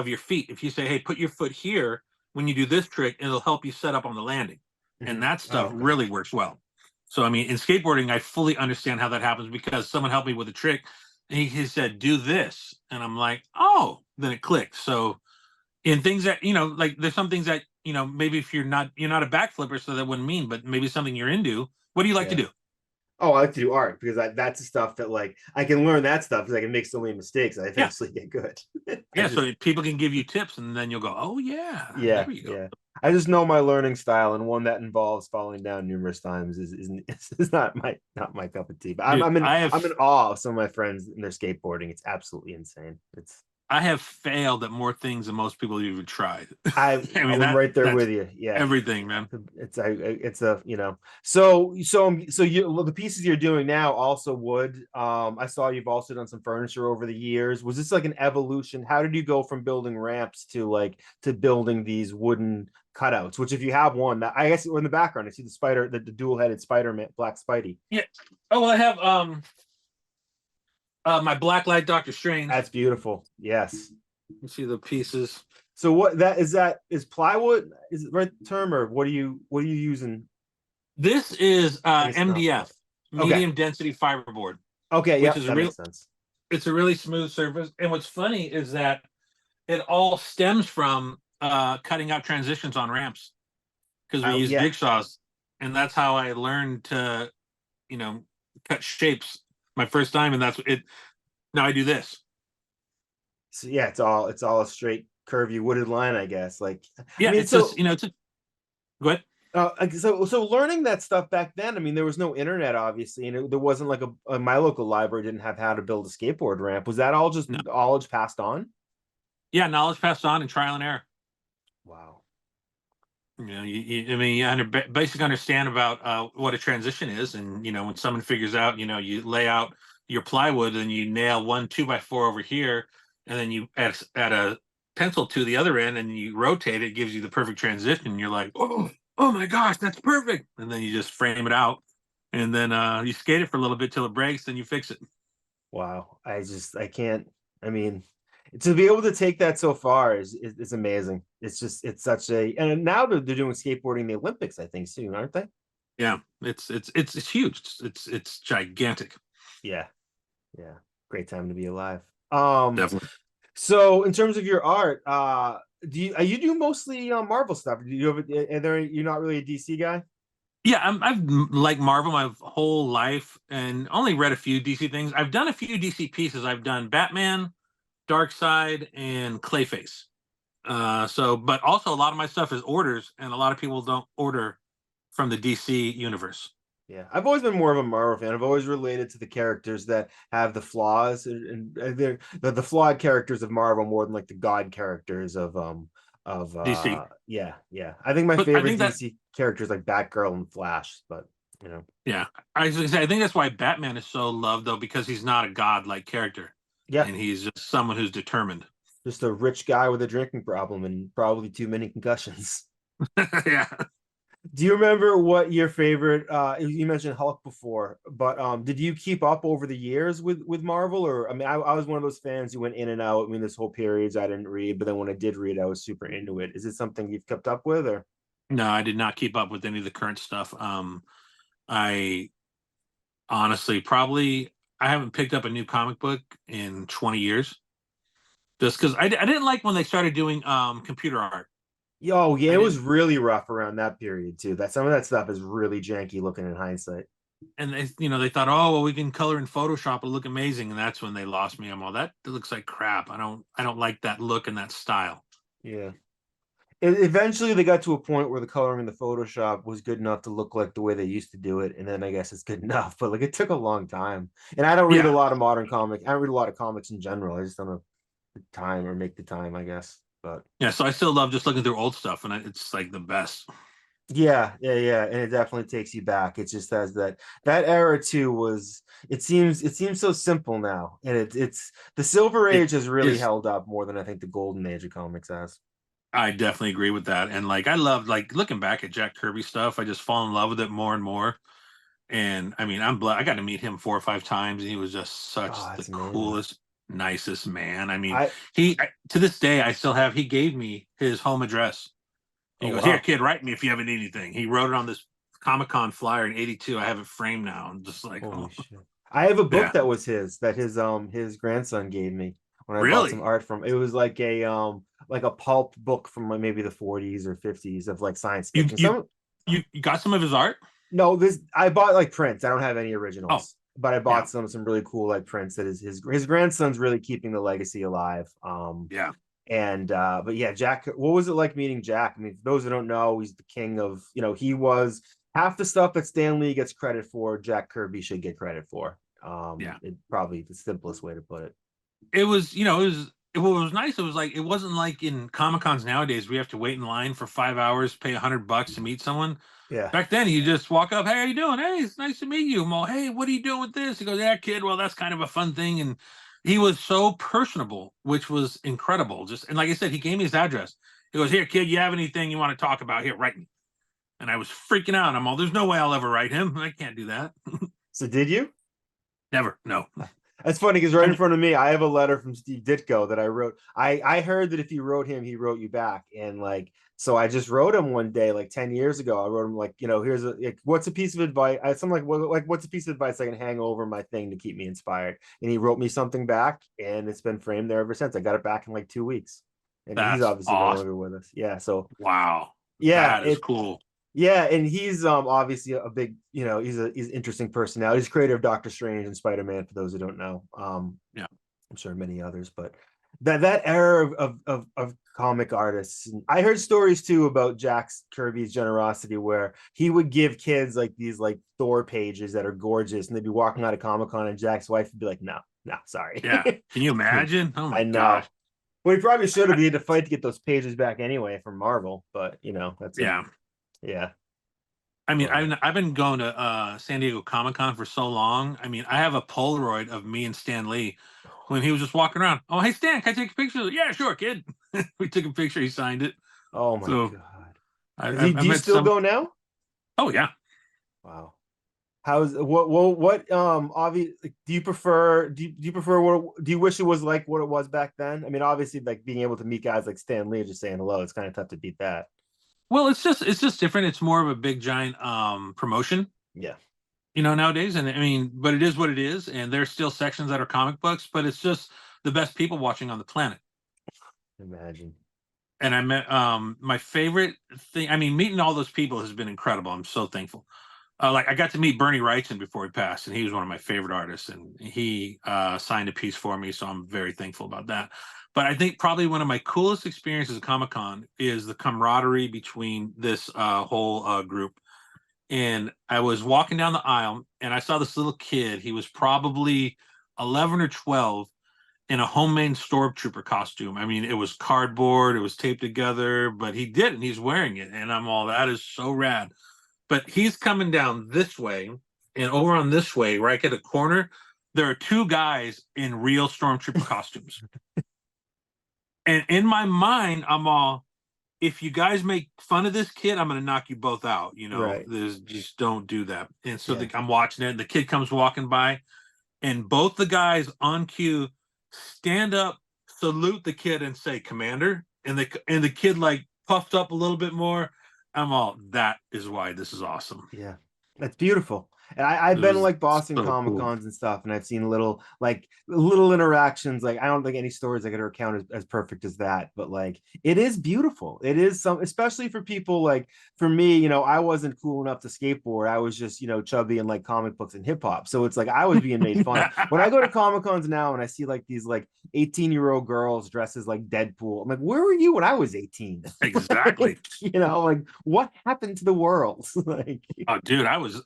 your feet. If you say, hey, put your foot here when you do this trick, it'll help you set up on the landing. And Mhm. that Oh, stuff okay. really works well. So I mean, in skateboarding, I fully understand how that happens because someone helped me with a trick and he said, do this. And I'm like, oh, then it clicked. So in things that, like there's some things that, maybe if you're not a backflipper, so that wouldn't mean, but maybe something you're into. What do you like to Yeah. do? Oh, I like to do art because that's the stuff that like I can learn that stuff because I can make so many mistakes. I Yeah. eventually get good. I Yeah. just So people can give you tips and then you'll go, oh yeah, yeah, there you go. yeah. I just know my learning style, and one that involves falling down numerous times is not my cup of tea. But I'm Dude, I'm in I'm in awe of some of my friends and their skateboarding. It's absolutely insane. I have failed at more things than most people even tried. I I mean, I'm right there that's with you. Yeah, everything, man. it's a so you the pieces you're doing now also wood. I saw you've also done some furniture over the years. Was this like an evolution? How did you go from building ramps to building these wooden cutouts? Which if you have one, that I guess in the background I see the spider, the dual-headed Spider-Man, Black Spidey. Yeah. Oh, well, I have my black light Doctor Strange. That's beautiful. Yes. You see the pieces. So that is plywood? Is it the right term, or what are you using? This is I guess not. MDF, Okay. medium density fiberboard, Okay. which Yep. is a That real makes sense. it's a really smooth surface. And what's funny is that it all stems from cutting out transitions on ramps because we Oh use yeah. jigsaws, and that's how I learned to, you know, cut shapes my first time, and that's it. Now I do this. So yeah, it's all a straight curvy wooded line, I guess. Like, I Yeah, mean, it's just so go ahead. so learning that stuff back then. I mean, there was no internet, obviously, and there wasn't like my local library didn't have how to build a skateboard ramp. Was that all just No, knowledge passed on? yeah, knowledge passed on and trial and error. Wow. I mean, you basic understand about what a transition is, and when someone figures out, you lay out your plywood and you nail one 2x4 over here, and then you add a pencil to the other end, and you rotate it, gives you the perfect transition. And you're like, oh my gosh, that's perfect. And then you just frame it out, and then you skate it for a little bit till it breaks, then you fix it. Wow. I can't. I mean, to be able to take that so far is amazing. It's such a, and now they're doing skateboarding in the Olympics, I think, soon, aren't they? Yeah, it's huge. It's gigantic. Yeah. Yeah. Great time to be alive. Definitely. So in terms of your art, do you do mostly Marvel stuff? Do you have you're not really a DC guy? Yeah, I've liked Marvel my whole life and only read a few DC things. I've done a few DC pieces. I've done Batman, Darkseid, and Clayface. But also a lot of my stuff is orders, and a lot of people don't order from the DC universe. Yeah, I've always been more of a Marvel fan. I've always related to the characters that have the flaws, and they're the flawed characters of Marvel more than like the god characters of DC, yeah, yeah. I think my but I favorite think that DC characters like Batgirl and Flash, but yeah, I was gonna say I think that's why Batman is so loved though because he's not a god-like character, yeah, and he's just someone who's determined. just a rich guy with a drinking problem and probably too many concussions. Yeah. Do you remember what your favorite you mentioned Hulk before, but did you keep up over the years with Marvel? Or I mean, I was one of those fans who went in and out. I mean, this whole periods I didn't read, but then when I did read, I was super into it. Is it something you've kept up with? Or No, I did not keep up with any of the current stuff. I honestly probably I haven't picked up a new comic book in 20 years just because I didn't like when they started doing computer art. oh yeah, I it was didn't, really rough around that period too. That some of that stuff is really janky looking in hindsight. and they thought, oh well, we can color in Photoshop, it'll look amazing, and that's when they lost me. I'm all that looks like crap. I don't like that look and that style. Yeah. Eventually, they got to a point where the coloring in the Photoshop was good enough to look like the way they used to do it, and then I guess it's good enough. But like, it took a long time. And I don't read a Yeah, lot of modern comics. I don't read a lot of comics in general. I just don't have the time or make the time, I guess. But yeah. So I still love just looking through old stuff, and it's like the best. yeah, and it definitely takes you back. It just has that era too was. It seems so simple now, and it's the Silver It Age has really is. held up more than I think the Golden Age of comics has. I definitely agree with that. And like I love like looking back at Jack Kirby stuff, I just fall in love with it more and more. And I mean, I'm blessed. I got to meet him 4 or 5 times, and he was just Oh, such the that's amazing. coolest, nicest man. I mean, I to this day I still have. He gave me his home address. Oh He goes, "Here, wow. kid, write me if you ever need anything." He wrote it on this Comic-Con flyer in '82. I have it framed now. I'm just like, Holy oh shit. I have a book yeah, that was his grandson gave me when I bought some really? art from. It was like a pulp book from like maybe the 40s or 50s of like science You fiction. you Some you got some of his art? No, this I bought like prints. I don't have any Oh, originals, but I yeah, bought some really cool like prints that is his grandson's really keeping the legacy alive. yeah. And but yeah, Jack, what was it like meeting Jack? I mean, for those who don't know, he's the king of, he was half the stuff that Stan Lee gets credit for, Jack Kirby should get credit for. Yeah. It probably the simplest way to put it. It was, what was nice. It was like it wasn't like in Comic Cons nowadays. We have to wait in line for 5 hours, pay $100 to meet someone. Yeah. Back then, you just walk up, "Hey, how you doing? Hey, it's nice to meet you." I'm all, "Hey, what are you doing with this?" He goes, "Yeah, kid. Well, that's kind of a fun thing." And he was so personable, which was incredible. Just and like I said, he gave me his address. He goes, "Here, kid. You have anything you want to talk about? Here, write me." And I was freaking out. I'm all, "There's no way I'll ever write him. I can't do that. So did you? Never. No." That's funny because right I in mean, front of me, I have a letter from Steve Ditko that I wrote. I heard that if you wrote him, he wrote you back, and like so, I just wrote him one day, like 10 years ago. I wrote him like, here's what's a piece of advice? Something like what's a piece of advice I can hang over my thing to keep me inspired? And he wrote me something back, and it's been framed there ever since. I got it back in like 2 weeks, and he's that's obviously no awesome. longer with us. Yeah, so Wow, yeah, that is cool. and he's obviously a big, he's an interesting personality. He's creator of Doctor Strange and Spider-Man, for those who don't know. Yeah. I'm sure many others, but that era of comic artists. I heard stories too about Jack Kirby's generosity, where he would give kids like these like Thor pages that are gorgeous, and they'd be walking out of Comic Con, and Jack's wife would be like, "No, no, sorry." Yeah. Can you imagine? Oh I my know. gosh. Well, he probably should have. He had to fight to get those pages back anyway from Marvel, but that's a Yeah. yeah. I mean, But I've been going to San Diego Comic Con for so long. I mean, I have a Polaroid of me and Stan Lee when he was just walking around. Oh, hey Stan, can I take a picture? Yeah, sure, kid. We took a picture. He signed it. oh my So god, I, is he? I Do you met still some. go now? Oh yeah. Wow. How's what obviously do you prefer what do you wish it was like what it was back then? I mean, obviously like being able to meet guys like Stan Lee and just saying hello, it's kind of tough to beat that. Well, it's just different. It's more of a big giant promotion, Yeah, nowadays. And I mean, but it is what it is. And there's still sections that are comic books, but it's just the best people watching on the planet. imagine. And I met my favorite thing. I mean, meeting all those people has been incredible. I'm so thankful. Like I got to meet Bernie Wrightson before he passed, and he was one of my favorite artists, and he signed a piece for me, so I'm very thankful about that. But I think probably one of my coolest experiences at Comic Con is the camaraderie between this whole group. And I was walking down the aisle, and I saw this little kid. He was probably 11 or 12 in a homemade stormtrooper costume. I mean, it was cardboard, it was taped together, but he did, and he's wearing it, and I'm all, that is so rad. But he's coming down this way, and over on this way, right at the corner, there are two guys in real stormtrooper costumes. And in my mind, I'm all, if you guys make fun of this kid, I'm going to knock you both out. Right. There's just don't do that. And so Yeah. I'm watching it, and the kid comes walking by, and both the guys on cue stand up, salute the kid, and say "Commander," and the kid like puffed up a little bit more. I'm all, that is why this is awesome. Yeah. That's beautiful. And I've It been to was like Boston so Comic cool. Cons and stuff, and I've seen little interactions. Like I don't think any stories I could ever count as perfect as that, but like it is beautiful. It is some, especially for people like for me, I wasn't cool enough to skateboard. I was just, chubby and like comic books and hip hop. So it's like I was being made fun of. When I go to Comic Cons now and I see like these like 18-year-old girls dressed as like Deadpool, I'm like, where were you when I was 18? Exactly. Like what happened to the world? Like, Oh, dude, I was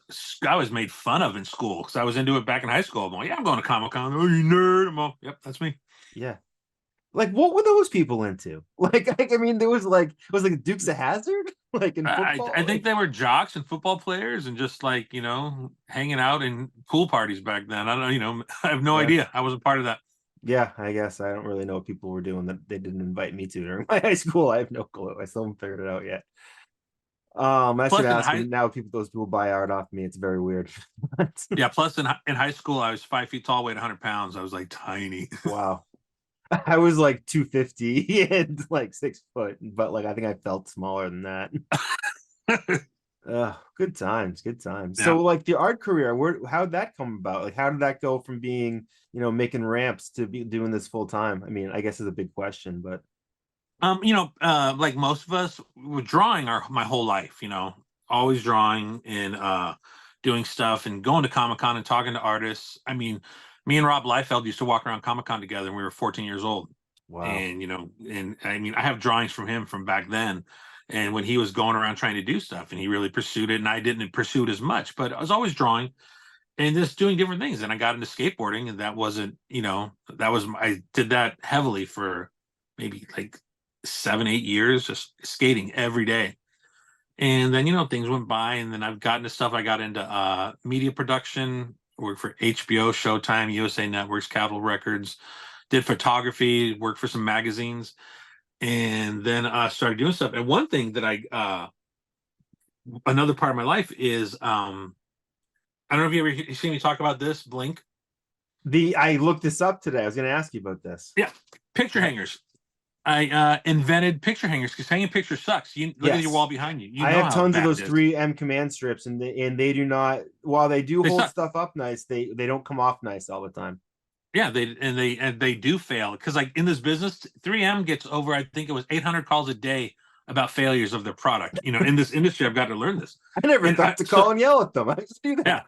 made fun of in school because I was into it back in high school. I'm like, yeah, I'm going to Comic Con. Oh, you nerd. I'm all, yep, that's me. yeah. Like what were those people into? Like I mean, there was like it was like Dukes of Hazard, like in I football. think Like, they were jocks and football players and just like hanging out in pool parties back then. I don't know, I have no yeah. idea. I wasn't part of that. Yeah, I guess I don't really know what people were doing that they didn't invite me to during my high school. I have no clue. I still haven't figured it out yet. I should Plus in ask high him now. Those people buy art off me. It's very weird. Yeah, plus in high school I was 5 feet tall, weighed 100 pounds. I was like tiny. Wow. I was like 250 and like 6 foot, but like I think I felt smaller than that. Good times, good times. Yeah. So like the art career, how'd that come about? Like how did that go from being, making ramps to be doing this full time? I mean, I guess is a big question, but Like most of us were drawing my whole life, always drawing and doing stuff and going to Comic-Con and talking to artists. I mean, me and Rob Liefeld used to walk around Comic-Con together and we were 14 years old. wow. And and I mean, I have drawings from him from back then, and when he was going around trying to do stuff, and he really pursued it, and I didn't pursue it as much, but I was always drawing and just doing different things. And I got into skateboarding, and that wasn't, I did that heavily for maybe like 7, 8 years, just skating every day. And then things went by, and then I've gotten to stuff. I got into media production, worked for HBO, Showtime, USA Networks, Capitol Records, did photography, worked for some magazines, and then started doing stuff. And one thing that another part of my life is I don't know if you ever seen me talk about this, Blink. I looked this up today. I was going to ask you about this. Yeah, picture hangers. I invented picture hangers because hanging pictures sucks. You look at your Yes. wall behind you. You I know have how tons of bad those it is. 3M command strips, and they do not. While they do They hold suck. stuff up nice, they don't come off nice all the time. Yeah, they do fail because like in this business, 3M gets over. I think it was 800 calls a day about failures of their product. In this industry, I've got to learn this. I never thought to call and yell at them. I just do that. Yeah.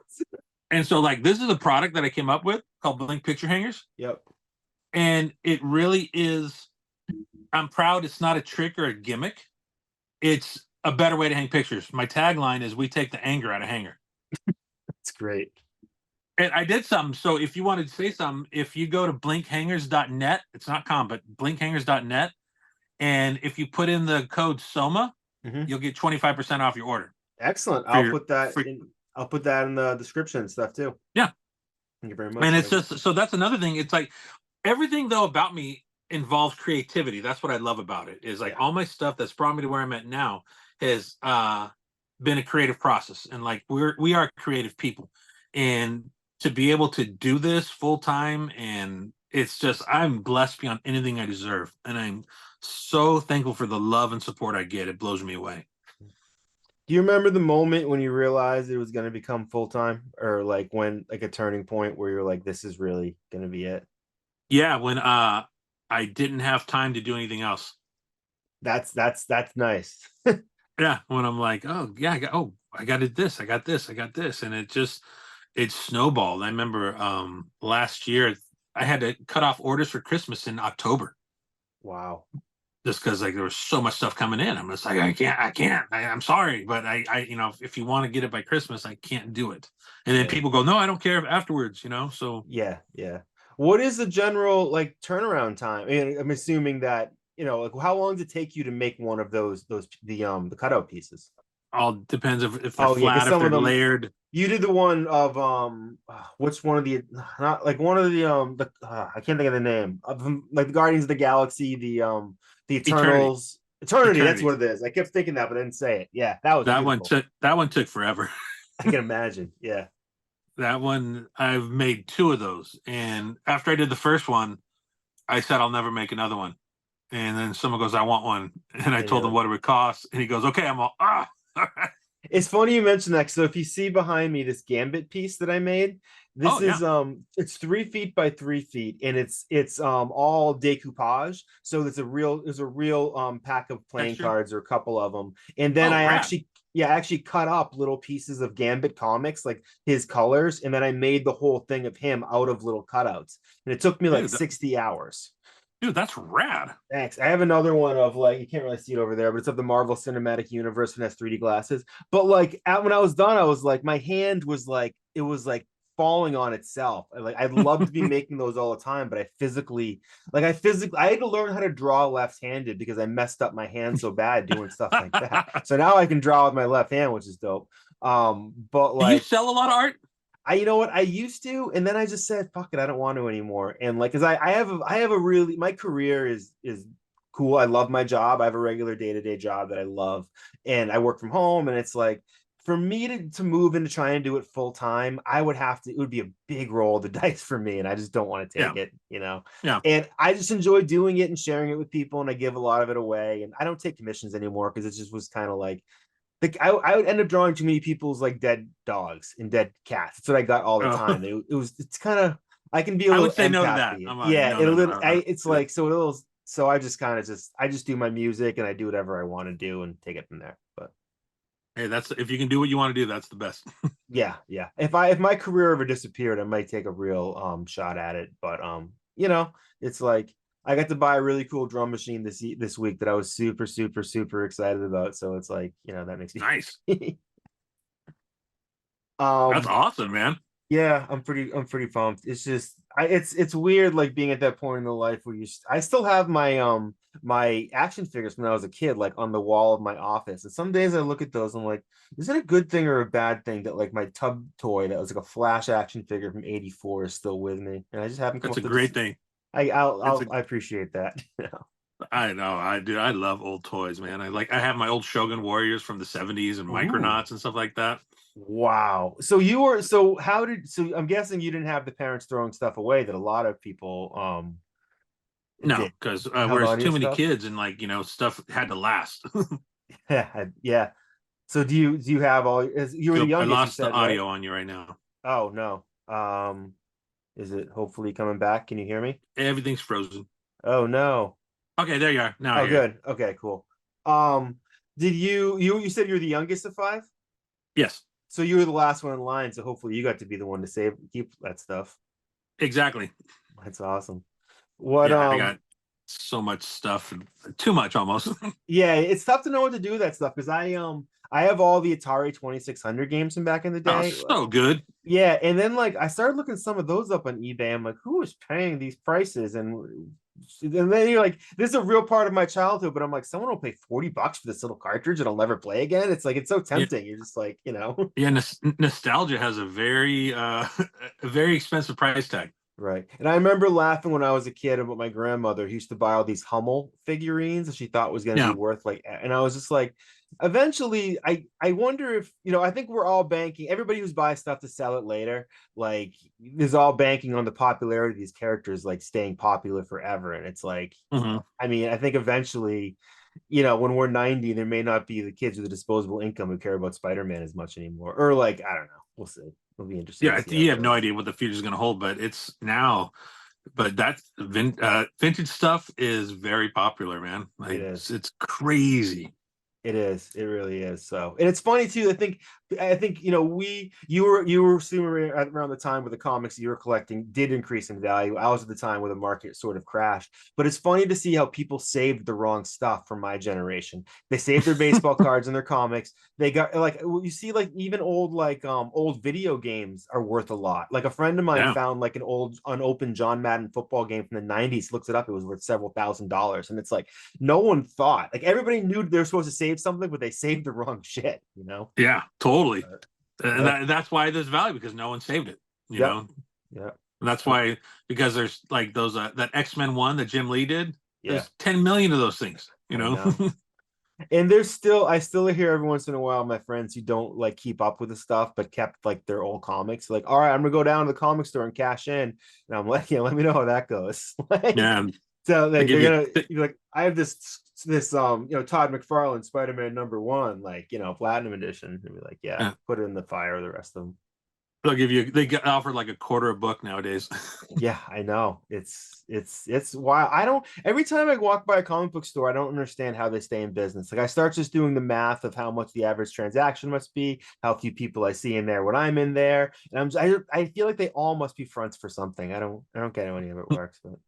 And so like this is a product that I came up with called Blink Picture Hangers, Yep. and it really is. I'm proud it's not a trick or a gimmick. It's a better way to hang pictures. My tagline is "We take the anger out of hanger." It's great. And I did something. So if you wanted to say something, if you go to blinkhangers.net, it's not com, but blinkhangers.net, and if you put in the code SOMA, Mhm. you'll get 25% off your order. Excellent. I'll put that in the description and stuff too. Yeah. Thank you very much. And it's just so that's another thing. It's like everything though about me involves creativity. That's what I love about it. Is like all my stuff that's brought me to where I'm at now has been a creative process. And like we are creative people. And to be able to do this full time, and it's just I'm blessed beyond anything I deserve. And I'm so thankful for the love and support I get. It blows me away. Do you remember the moment when you realized it was going to become full time, or like when like a turning point where you're like, this is really going to be it? Yeah, when I didn't have time to do anything else. That's nice. Yeah, when I'm like, oh yeah, I got this, I got this, and it snowballed. I remember last year I had to cut off orders for Christmas in October Wow. just because like there was so much stuff coming in. I'm just like, I can't. I'm sorry, but I if you want to get it by Christmas, I can't do it. And then Yeah. people go, no, I don't care afterwards. So Yeah, yeah. What is the general like turnaround time? I mean, I'm assuming that, like how long does it take you to make one of the cutout pieces? all depends if they're Oh yeah, because flat, if some they're of them layered. you did the one of which one of the not like one of the I can't think of the name of them, like the Guardians of the Galaxy, the Eternity. Eternals. Eternity, that's Eternity. what it is. I kept thinking that, but I didn't say it. Yeah, that was beautiful. That one took forever. I can imagine. Yeah. That one, I've made 2 of those. And after I did the first one, I said, I'll never make another one. And then someone goes, I want one. And I told him what it would cost. And he goes, okay, I'm all, all right. It's funny you mentioned that. So if you see behind me this Gambit piece that I made, this Oh yeah, is it's 3 feet by 3 feet, and it's all decoupage. So there's a real pack of playing texture. cards or a couple of them. And then Oh, I rad, actually yeah, I actually cut up little pieces of Gambit comics, like his colors, and then I made the whole thing of him out of little cutouts. And it took me like dude. 60 hours. Dude, that's rad. Thanks. I have another one of like you can't really see it over there, but it's of the Marvel Cinematic Universe and has 3D glasses. But like when I was done, I was like, my hand was like it was like falling on itself. Like I'd love to be making those all the time, but I had to learn how to draw left-handed because I messed up my hand so bad doing stuff like that. So now I can draw with my left hand, which is dope. But Do you like sell a lot of art? you know what, I used to, and then I just said, fuck it, I don't want to anymore. And like, cause I have a really, my career is cool. I love my job. I have a regular day-to-day job that I love, and I work from home. And it's like, for me to move into trying to do it full time, it would be a big roll of the dice for me. And I just don't want to Yeah, take it. yeah. And I just enjoy doing it and sharing it with people. And I give a lot of it away. And I don't take commissions anymore because it just was kind of like I would end up drawing too many people's like dead dogs and dead cats. That's what I got all the time. It's kind of I can be a I little would say no to that. empathy. I'm like, Yeah, no, no, no. it's like so a little so I just kind of I just do my music and I do whatever I want to do and take it from there. But Hey, that's if you can do what you want to do, that's the best. yeah, yeah. If my career ever disappeared, I might take a real shot at it. But it's like I got to buy a really cool drum machine this week that I was super, super, super excited about. So it's like, that makes Nice. me That's um awesome, man. yeah, I'm pretty pumped. It's just it's weird like being at that point in the life where I still have my action figures from when I was a kid like on the wall of my office. And some days I look at those and I'm like, is it a good thing or a bad thing that like my tub toy that was like a Flash action figure from '84 is still with me? And I just haven't come That's a up to great thing. I appreciate that. I know, I do. I love old toys, man. I have my old Shogun Warriors from the 70s and Ooh. Micronauts and stuff like that. Wow. So I'm guessing you didn't have the parents throwing stuff away that a lot of people No, did. because You held whereas on to too your many stuff? kids and stuff had to last. Yeah, yeah. So do you have you were the I youngest, you lost the said, right? audio on you right now. Oh no. Is it hopefully coming back? Can you hear me? Everything's frozen. Oh no. Okay, there you are. Now I Oh hear you. good. Okay, cool. Um, did you said you're the youngest of five? Yes, So you were the last one in line, so hopefully you got to be the one to keep that stuff. exactly. That's awesome. What Yeah, I got so much stuff, too much almost. Yeah, it's tough to know what to do with that stuff because I have all the Atari 2600 games from back in the Oh, day. so good. Yeah, and then like I started looking some of those up on eBay. I'm like, who is paying these prices? And then you're like, this is a real part of my childhood, but I'm like, someone will pay $40 for this little cartridge and I'll never play again. It's like it's so Yeah, tempting. You're just like, yeah. Nostalgia has a very, a very expensive price tag. right. And I remember laughing when I was a kid about my grandmother who used to buy all these Hummel figurines that she thought was going to be Yeah, worth like, and I was just like, eventually, I wonder if I think we're all banking. Everybody who's buys stuff to sell it later, like, is all banking on the popularity of these characters like staying popular forever. And it's like, hmm I mean, I think eventually, when we're 90, there may not be the kids with a disposable income who care about Spider-Man as much anymore, or like, I don't know. We'll see. It'll be interesting to yeah. see how You it have no goes. idea what the future is going to hold, but it's now. But vintage stuff is very popular, man. It Like is. it's crazy. It is. It really is. So, and it's funny too. I think you were assuming around the time where the comics you were collecting did increase in value. I was at the time where the market sort of crashed. But it's funny to see how people saved the wrong stuff from my generation. They saved their baseball cards and their comics. They got like you see like even old video games are worth a lot. Like a friend of mine Yeah, found like an old unopened John Madden football game from the '90s. Looks it up. It was worth several $1,000s, and it's like no one thought like everybody knew they were supposed to save something, but they saved the wrong shit. yeah, totally. But, And yep, that's why there's value because no one saved it. You yep, know, yep. and that's why because there's like those that X-Men one that Jim Lee did. Yeah, There's 10 million of those things. You I know. know. And I still hear every once in a while my friends who don't like keep up with the stuff, but kept like their old comics. Like, all right, I'm gonna go down to the comic store and cash in, and I'm like, yeah, let me know how that goes. Like, Yeah, so they like give they're you. gonna you're like, I have this Todd McFarlane Spider-Man #1, like, platinum edition, and be like, yeah, Yeah. put it in the fire, the rest of them. They get offered like a quarter a book nowadays. Yeah, I know. It's wild. I don't Every time I walk by a comic book store, I don't understand how they stay in business. Like, I start just doing the math of how much the average transaction must be, how few people I see in there when I'm in there. And I feel like they all must be fronts for something. I don't get how any of it works, but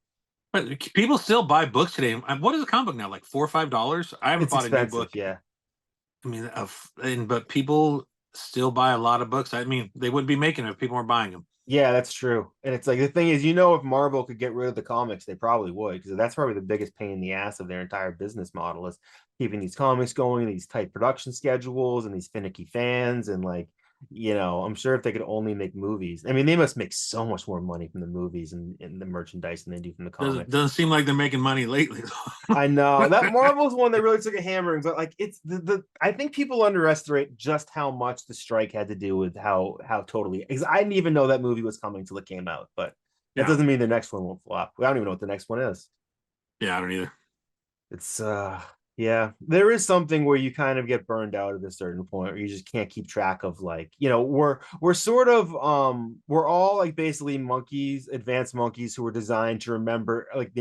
But people still buy books today. What is a comic book now? Like $4 or $5? I haven't it's bought a new expensive, book. yeah. I mean, but people still buy a lot of books. I mean, they wouldn't be making it if people weren't buying them. Yeah, that's true. And it's like, the thing is, if Marvel could get rid of the comics, they probably would, because that's probably the biggest pain in the ass of their entire business model, is keeping these comics going, these tight production schedules, and these finicky fans. And like, I'm sure if they could only make movies, I mean, they must make so much more money from the movies and the merchandise than they do from the comics. Doesn't seem like they're making money lately. I know that Marvel's one that really took a hammering, but like, it's the I think people underestimate just how much the strike had to do with how totally, because I didn't even know that movie was coming till it came out, but that Yeah, doesn't mean the next one won't flop. I don't even know what the next one is. yeah, I don't either. It's Yeah, there is something where you kind of get burned out at a certain point where you just can't keep track of, like, we're sort of we're all like basically monkeys, advanced monkeys, who are designed to remember like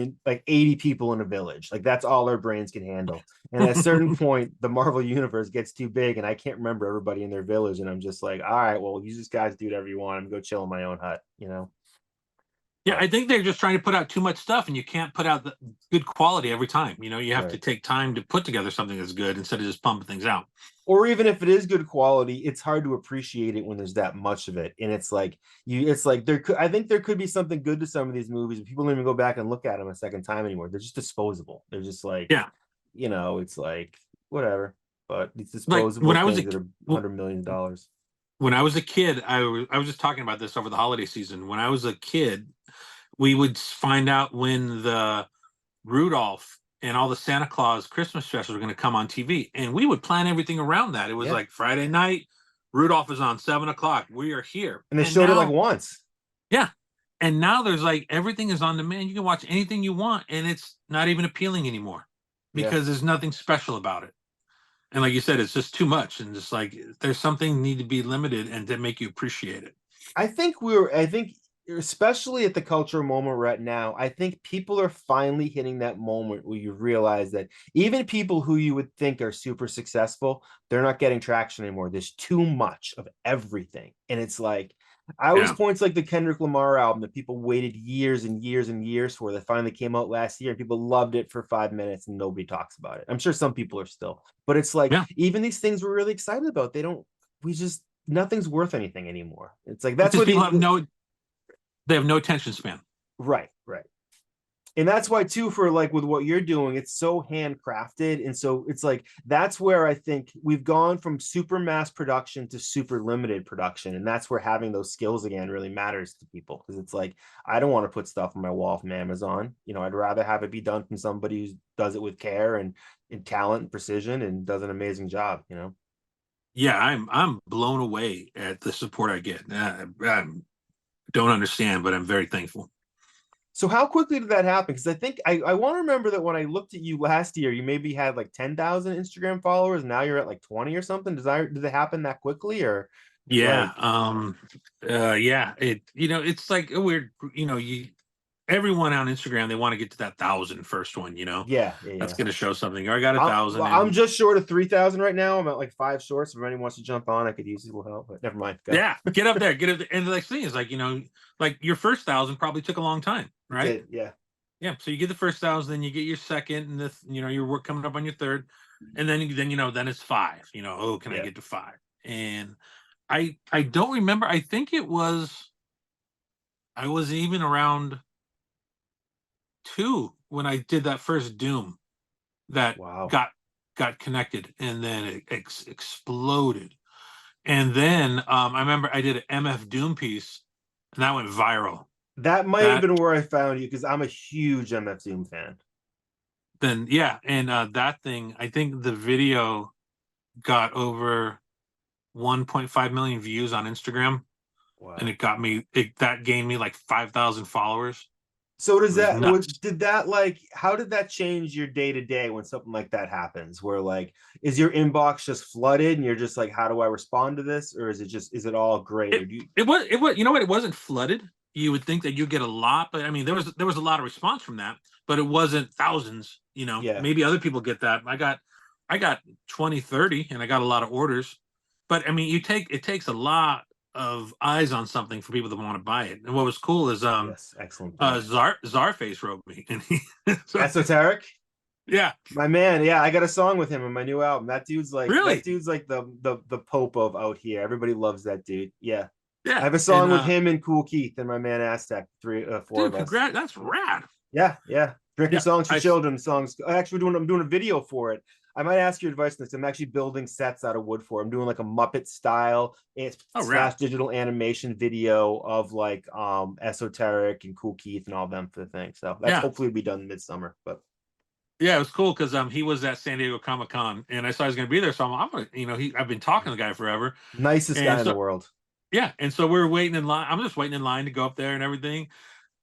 80 people in a village. Like, that's all our brains can handle. And at a certain point, the Marvel universe gets too big and I can't remember everybody in their village, and I'm just like, all right, well, you just guys do whatever you want. I'm gonna go chill in my own hut. Yeah, But I think they're just trying to put out too much stuff, and you can't put out the good quality every time. You have to right. take time to put together something that's good instead of just pumping things out. Or even if it is good quality, it's hard to appreciate it when there's that much of it. And it's like I think there could be something good to some of these movies, but people don't even go back and look at them a second time anymore. They're just disposable. They're just like, Yeah, it's like whatever. But these like disposable things that are $100 million. when I was a kid, I was just talking about this over the holiday season. When I was a kid, we would find out when the Rudolph and all the Santa Claus Christmas specials were going to come on TV, and we would plan everything around that. It was Yeah. like Friday night, Rudolph is on 7 o'clock. We are here, And they showed it like once. yeah, and now there's like everything is on demand. You can watch anything you want, and it's not even appealing anymore Yeah. because there's nothing special about it. And like you said, it's just too much, and just like there's something need to be limited and to make you appreciate it. I think, especially at the cultural moment right now, I think people are finally hitting that moment where you realize that even people who you would think are super successful, they're not getting traction anymore. There's too much of everything. And it's like, I always Yeah, point to like the Kendrick Lamar album that people waited years and years and years for, that finally came out last year, and people loved it for 5 minutes and nobody talks about it. I'm sure some people are still, but it's like, yeah. even these things we're really excited about, we just, nothing's worth anything anymore. It's like, that's Because what people have they have no attention span. right, right. And that's why too, for like with what you're doing, it's so handcrafted. And so it's like, that's where I think we've gone from super mass production to super limited production. And that's where having those skills again really matters to people. Because it's like, I don't want to put stuff on my wall from Amazon. I'd rather have it be done from somebody who does it with care and talent and precision and does an amazing job. Yeah, I'm blown away at the support I get. I don't understand, but I'm very thankful. So how quickly did that happen? Because I think I want to remember that when I looked at you last year, you maybe had like 10,000 Instagram followers. Now you're at like 20 or something. Did it happen that quickly, or Yeah, like, yeah. It's like a weird. Everyone on Instagram, they want to get to that 1,000 first one. yeah, yeah, That's yeah. going to show something. I got I'm 1,000, I'm and just short of 3,000 right now. I'm at like 5 shorts. If anyone wants to jump on, I could use a little help, but never mind. Go. yeah, get up there, get up there. And the next thing is like like your first 1,000 probably took a long time, It right? did, yeah. Yeah, so you get the first 1,000, then you get your second, and your work coming up on your third, and then it's five. Oh, can I Yeah. get to five? And I don't remember. I think I was even around 2 when I did that first Doom that Wow. got connected, and then it exploded. And then I remember I did an MF Doom piece, and that went viral. That might have That been where I found you, because I'm a huge MF Zoom fan. then yeah, and that thing, I think the video got over 1.5 million views on Instagram, and Wow. that gained me like 5,000 followers. So It does was that nuts. did that like how did that change your day to day when something like that happens? Where like is your inbox just flooded and you're just like, how do I respond to this? Or is it all great? It Or do you it was, you know what? It wasn't flooded. You would think that you get a lot, but I mean, there was a lot of response from that, but it wasn't thousands. You know, yeah. maybe other people get that. I got 20, 30, and I got a lot of orders. But I mean, it takes a lot of eyes on something for people to want to buy it. And what was cool is Yes, excellent point. Czarface wrote me, and he so, Esoteric? yeah, My man, yeah, I got a song with him on my new album. That really, dude's like the Pope of out here. Everybody loves that dude. Yeah. I yeah, have a and song with him and Cool Keith and my man Aztec, four dude, of us. congrats, that's rad. Yeah, yeah. Drinking Yeah, songs for I children songs. I'm doing a video for it. I might ask your advice on this. I'm actually building sets out of wood for it. I'm doing like a Muppet style oh slash rad. digital animation video of like Esoteric and Cool Keith and all them for the thing. So that's Yeah, hopefully be done midsummer. But yeah, it was cool because he was at San Diego Comic Con, and I saw he was going to be there. So I'm gonna, I've been talking to the guy forever, nicest guy and in the so world. yeah, and so we are waiting in line. I'm just waiting in line to go up there and everything.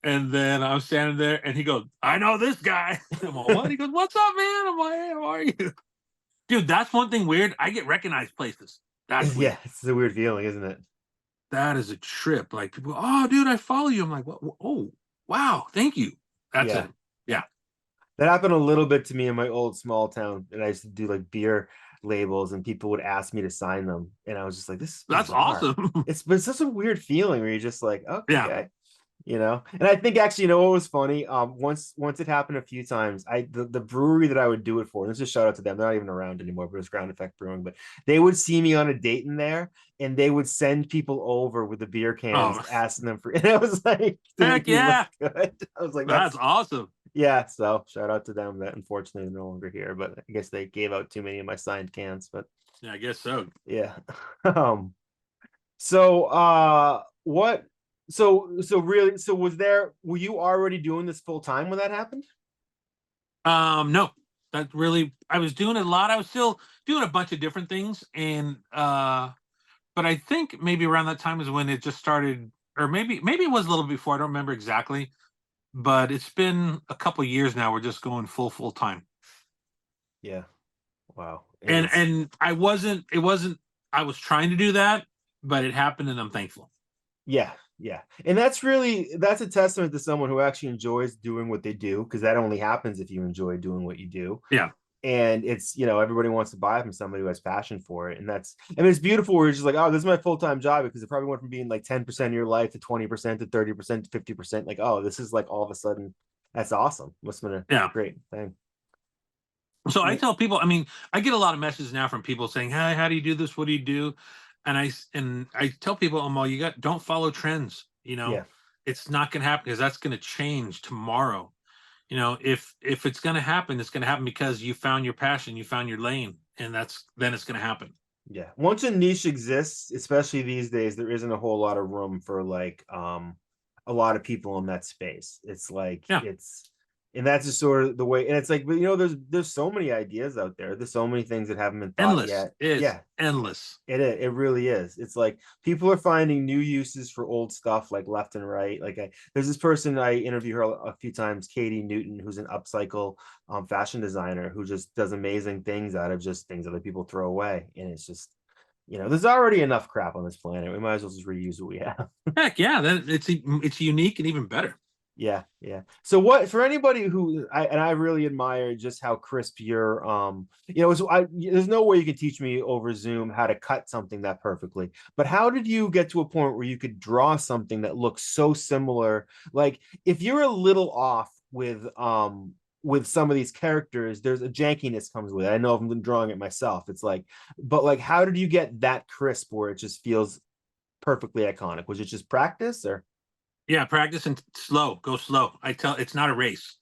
And then I'm standing there, and he goes, "I know this guy." I'm like, "What?" He goes, "What's up, man?" I'm like, "Hey, how are you?" Dude, that's one thing weird. I get recognized places. That's Yeah, weird. it's a weird feeling, isn't it? That is a trip. Like people, oh, dude, I follow you. I'm like, what? Oh, wow, thank you. That's Yeah. it. Yeah, That happened a little bit to me in my old small town. And I used to do like beer labels and people would ask me to sign them. And I was just like, this is that's bizarre. awesome. It's such a weird feeling where you're just like, Yeah, okay. And I think actually, what was funny? Once it happened a few times, the brewery that I would do it for, and this is a shout out to them, they're not even around anymore, but it's Ground Effect Brewing, but they would see me on a date in there and they would send people over with the beer cans oh, asking them for and I was like to make heck me look yeah, good. I was like, that's awesome. yeah, so shout out to them that unfortunately they're no longer here, but I guess they gave out too many of my signed cans, but Yeah, I guess so. yeah. um so what were you already doing this full time when that happened? No, that really, I was doing it a lot. I was still doing a bunch of different things, and but I think maybe around that time is when it just started, or maybe it was a little before. I don't remember exactly, but it's been a couple years now. We're just going full time, Yeah. Wow. And and it's I wasn't. It wasn't. I was trying to do that, but it happened, and I'm thankful. yeah, yeah. And that's a testament to someone who actually enjoys doing what they do, because that only happens if you enjoy doing what you do. Yeah, And it's everybody wants to buy from somebody who has passion for it, and it's beautiful where you're just like, oh, this is my full-time job, because it probably went from being like 10% of your life to 20% to 30% to 50%, like, oh, this is like all of a sudden that's awesome. Must have been a yeah. great thing. So I Yeah, tell people. I mean, I get a lot of messages now from people saying, "Hey, how do you do this? What do you do?" And I tell people, "Oh, well, don't follow trends. yeah, It's not going to happen because that's going to change tomorrow. If it's going to happen, it's going to happen because you found your passion, you found your lane, and then it's going to happen." yeah. Once a niche exists, especially these days, there isn't a whole lot of room for like a lot of people in that space. It's like Yeah, and that's just sort of the way. And it's like, but there's so many ideas out there. There's so many things that haven't been thought endless. yet. It's Yeah, endless. it really is. It's like people are finding new uses for old stuff like left and right. Like there's this person I interview her a few times, Katie Newton, who's an upcycle fashion designer who just does amazing things out of just things other people throw away. And it's just, there's already enough crap on this planet. We might as well just reuse what we have. Heck yeah, then it's unique and even better. Yeah, yeah. So what for anybody who I really admire just how crisp your there's no way you can teach me over Zoom how to cut something that perfectly. But how did you get to a point where you could draw something that looks so similar? Like if you're a little off with some of these characters, there's a jankiness comes with it. I know if I'm drawing it myself. It's like, but like how did you get that crisp where it just feels perfectly iconic? Was it just practice or Yeah, practice and go slow. It's not a race.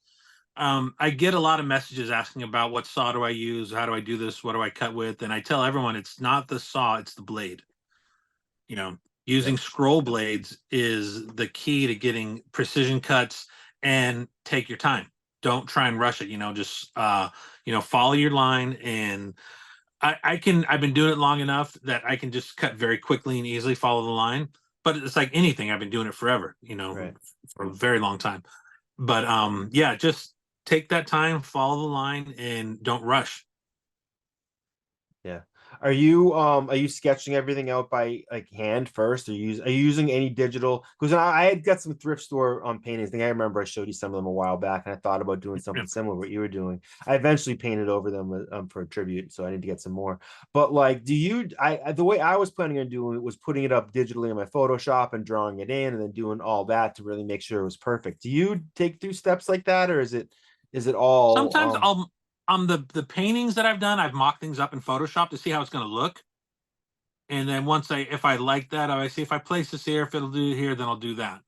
I get a lot of messages asking about what saw do I use, how do I do this, what do I cut with, and I tell everyone it's not the saw, it's the blade. yeah, Using scroll blades is the key to getting precision cuts, and take your time. Don't try and rush it. Just follow your line, and I've been doing it long enough that I can just cut very quickly and easily follow the line. But it's like anything, I've been doing it forever, right. for a very long time. But yeah, just take that time, follow the line, and don't rush. Yeah. Are you sketching everything out by like hand first? Or are you using any digital? Because I had got some thrift store paintings. I think I remember I showed you some of them a while back, and I thought about doing Yeah. something similar what you were doing. I eventually painted over them for a tribute, so I need to get some more. But like, do you? The way I was planning on doing it was putting it up digitally in my Photoshop and drawing it in, and then doing all that to really make sure it was perfect. Do you take through steps like that, or is it all Sometimes I'll the paintings that I've done, I've mocked things up in Photoshop to see how it's going to look. And then once if I like that, I see if I place this here, if it'll do it here, then I'll do that.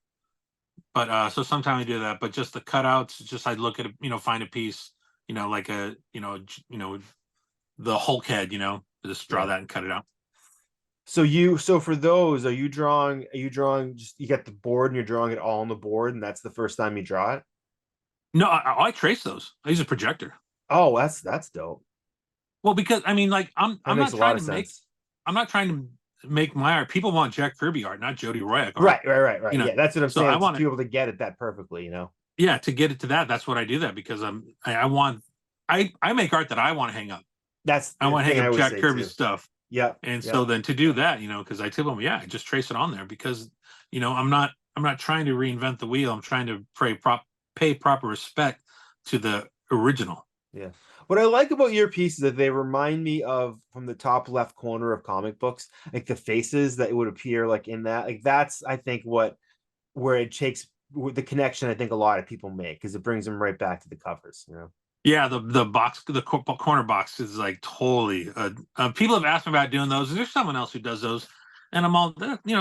But so sometimes I do that. But just the cutouts, just I look at it, find a piece, like the Hulk head, just draw yeah? that and cut it out. So for those, are you drawing just you get the board and you're drawing it all on the board and that's the first time you draw it? No, I trace those. I use a projector. Oh, that's dope. Well, because I mean, like That makes a lot of sense. I'm not trying to make my art. People want Jack Kirby art, not Jodie Royak art. Right. Yeah, that's what I'm So I saying. To want be it. able to get it that perfectly, you know. Yeah, to get it to that, that's what I do that because I want I make art that I want to hang up. That's I the want to thing hang I up always Jack say Kirby's too. stuff. Yep, And so yep. then to do that, because I tell them, yeah, just trace it on there because I'm not trying to reinvent the wheel. I'm trying to pay proper respect to the original. Yeah. What I like about your pieces is that they remind me of from the top left corner of comic books, like the faces that would appear like in that. Like that's I think what where it takes the connection I think a lot of people make because it brings them right back to the covers, you know. Yeah, the corner box is like totally. People have asked me about doing those. There's someone else who does those, and I'm all,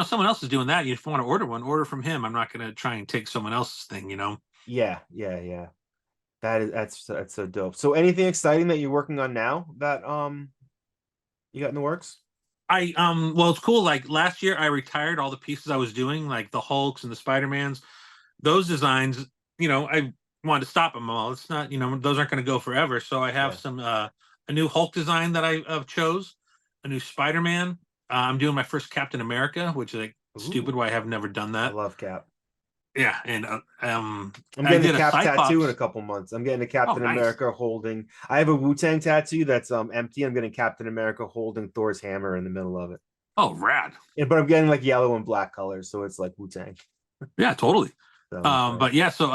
someone else is doing that. If you want to order one, order from him. I'm not going to try and take someone else's thing. Yeah. That's so dope. So anything exciting that you're working on now that you got in the works? Well, it's cool. Like last year, I retired all the pieces I was doing, like the Hulks and the Spider-Mans. Those designs, I wanted to stop them all. It's not, those aren't going to go forever. So I have Yeah. some a new Hulk design that I chose, a new Spider-Man. I'm doing my first Captain America, which is like stupid. Ooh, Why I have never done I that. love Cap. Yeah, and I'm I getting a did a Cap tattoo in a Cyclops. couple months. I'm getting a Oh, Captain nice. America holding. I have a Wu-Tang tattoo that's empty. I'm getting Captain America holding Thor's hammer in the middle of it. Oh, rad. Yeah, but I'm getting like yellow and black colors, so it's like Wu-Tang. Yeah, totally. So I'm excited. But yeah, so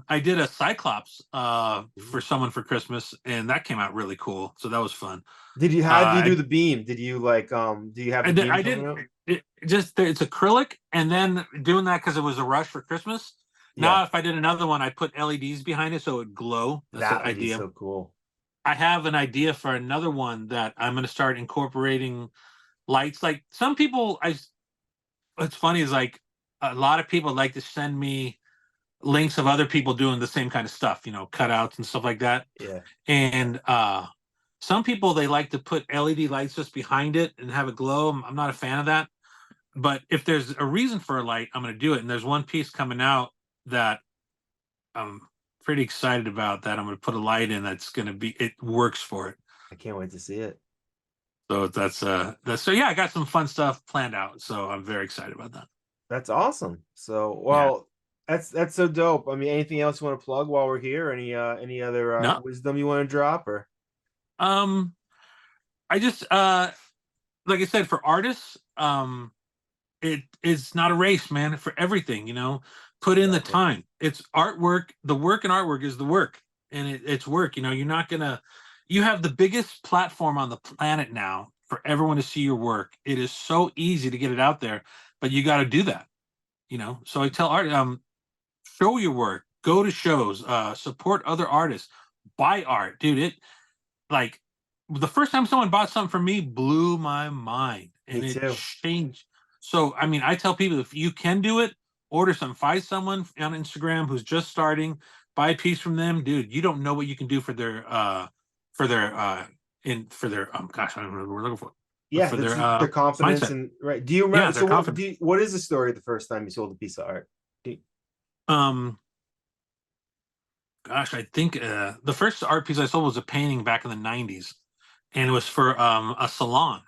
I did a Cyclops for Ooh. someone for Christmas, and that came out really cool. So that was fun. Did you how did you do I the beam? Did you like do you have I the did beam I coming did out? just it's acrylic, and then doing that because it was a rush for Christmas. Yeah, Now, if I did another one, I put LEDs behind it so it would glow. That's the that would be idea. so cool. I have an idea for another one that I'm going to start incorporating lights. Like some people, what's funny is like a lot of people like to send me links of other people doing the same kind of stuff, cutouts and stuff like that. Yeah. And some people they like to put LED lights just behind it and have it glow. I'm not a fan of that. But if there's a reason for a light, I'm going to do it. And there's one piece coming out that I'm pretty excited about that I'm going to put a light in that's going to be it works for it. I can't wait to see it. So that's so yeah, I got some fun stuff planned out. So I'm very excited about that. That's awesome. So, Yeah. well, that's so dope. I mean, anything else you want to plug while we're here? Any other No. wisdom you want to drop or? Um I just like I said for artists, it is not a race, man, for everything, Put in the Exactly. time. It's artwork. The work in artwork is the work. And it's work. You're not gonna you have the biggest platform on the planet now for everyone to see your work. It is so easy to get it out there, but you got to do that. So I tell art, show your work, go to shows, support other artists, buy art, dude. It like the first time someone bought something from me blew my mind, and Me it too. changed. So I mean, I tell people if you can do it, order some. Find someone on Instagram who's just starting, buy a piece from them, dude. You don't know what you can do for their gosh, I don't know what we're looking for. But Yeah, for that's their the confidence mindset. and right. Do you Yeah, remember? they're So confident. what is the story of the first time you sold a piece of art? Um, gosh, I think the first art piece I sold was a painting back in the '90s, and it was for a salon.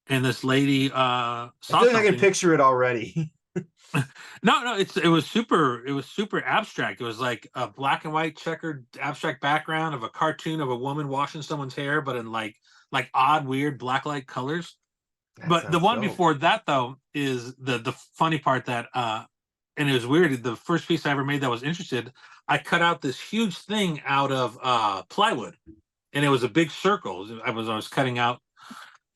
And this lady I saw feel like I can something. picture it already. No, it was super abstract. It was like a black and white checkered abstract background of a cartoon of a woman washing someone's hair, but in like odd, weird black light colors. That But the sounds one dope. before that though is the funny part that and it was weird. The first piece I ever made that was interested, I cut out this huge thing out of plywood, and it was a big circle. I was cutting out,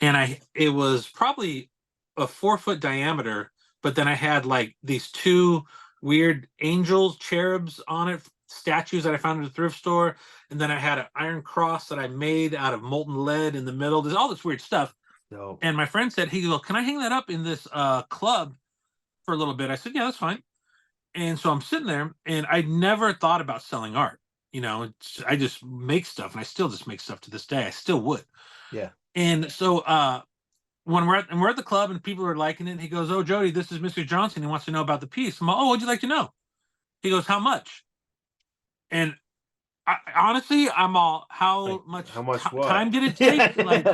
and it was probably a 4 foot diameter, but then I had like these two weird angels, cherubs on it, statues that I found at a thrift store, and then I had an iron cross that I made out of molten lead in the middle. There's all this weird stuff. Dope. And my friend said, he goes, "Can I hang that up in this club for a little bit?" I said, "Yeah, that's fine." And so I'm sitting there, and I never thought about selling art. I just make stuff, and I still just make stuff to this day. I still would. Yeah. And so when we're at the club and people are liking it, he goes, "Oh, Jody, this is Mr. Johnson. He wants to know about the piece." I'm like, "Oh, what'd you like to know?" He goes, "How much?" And honestly, I'm all, Like, much how much what? time did it take? Like,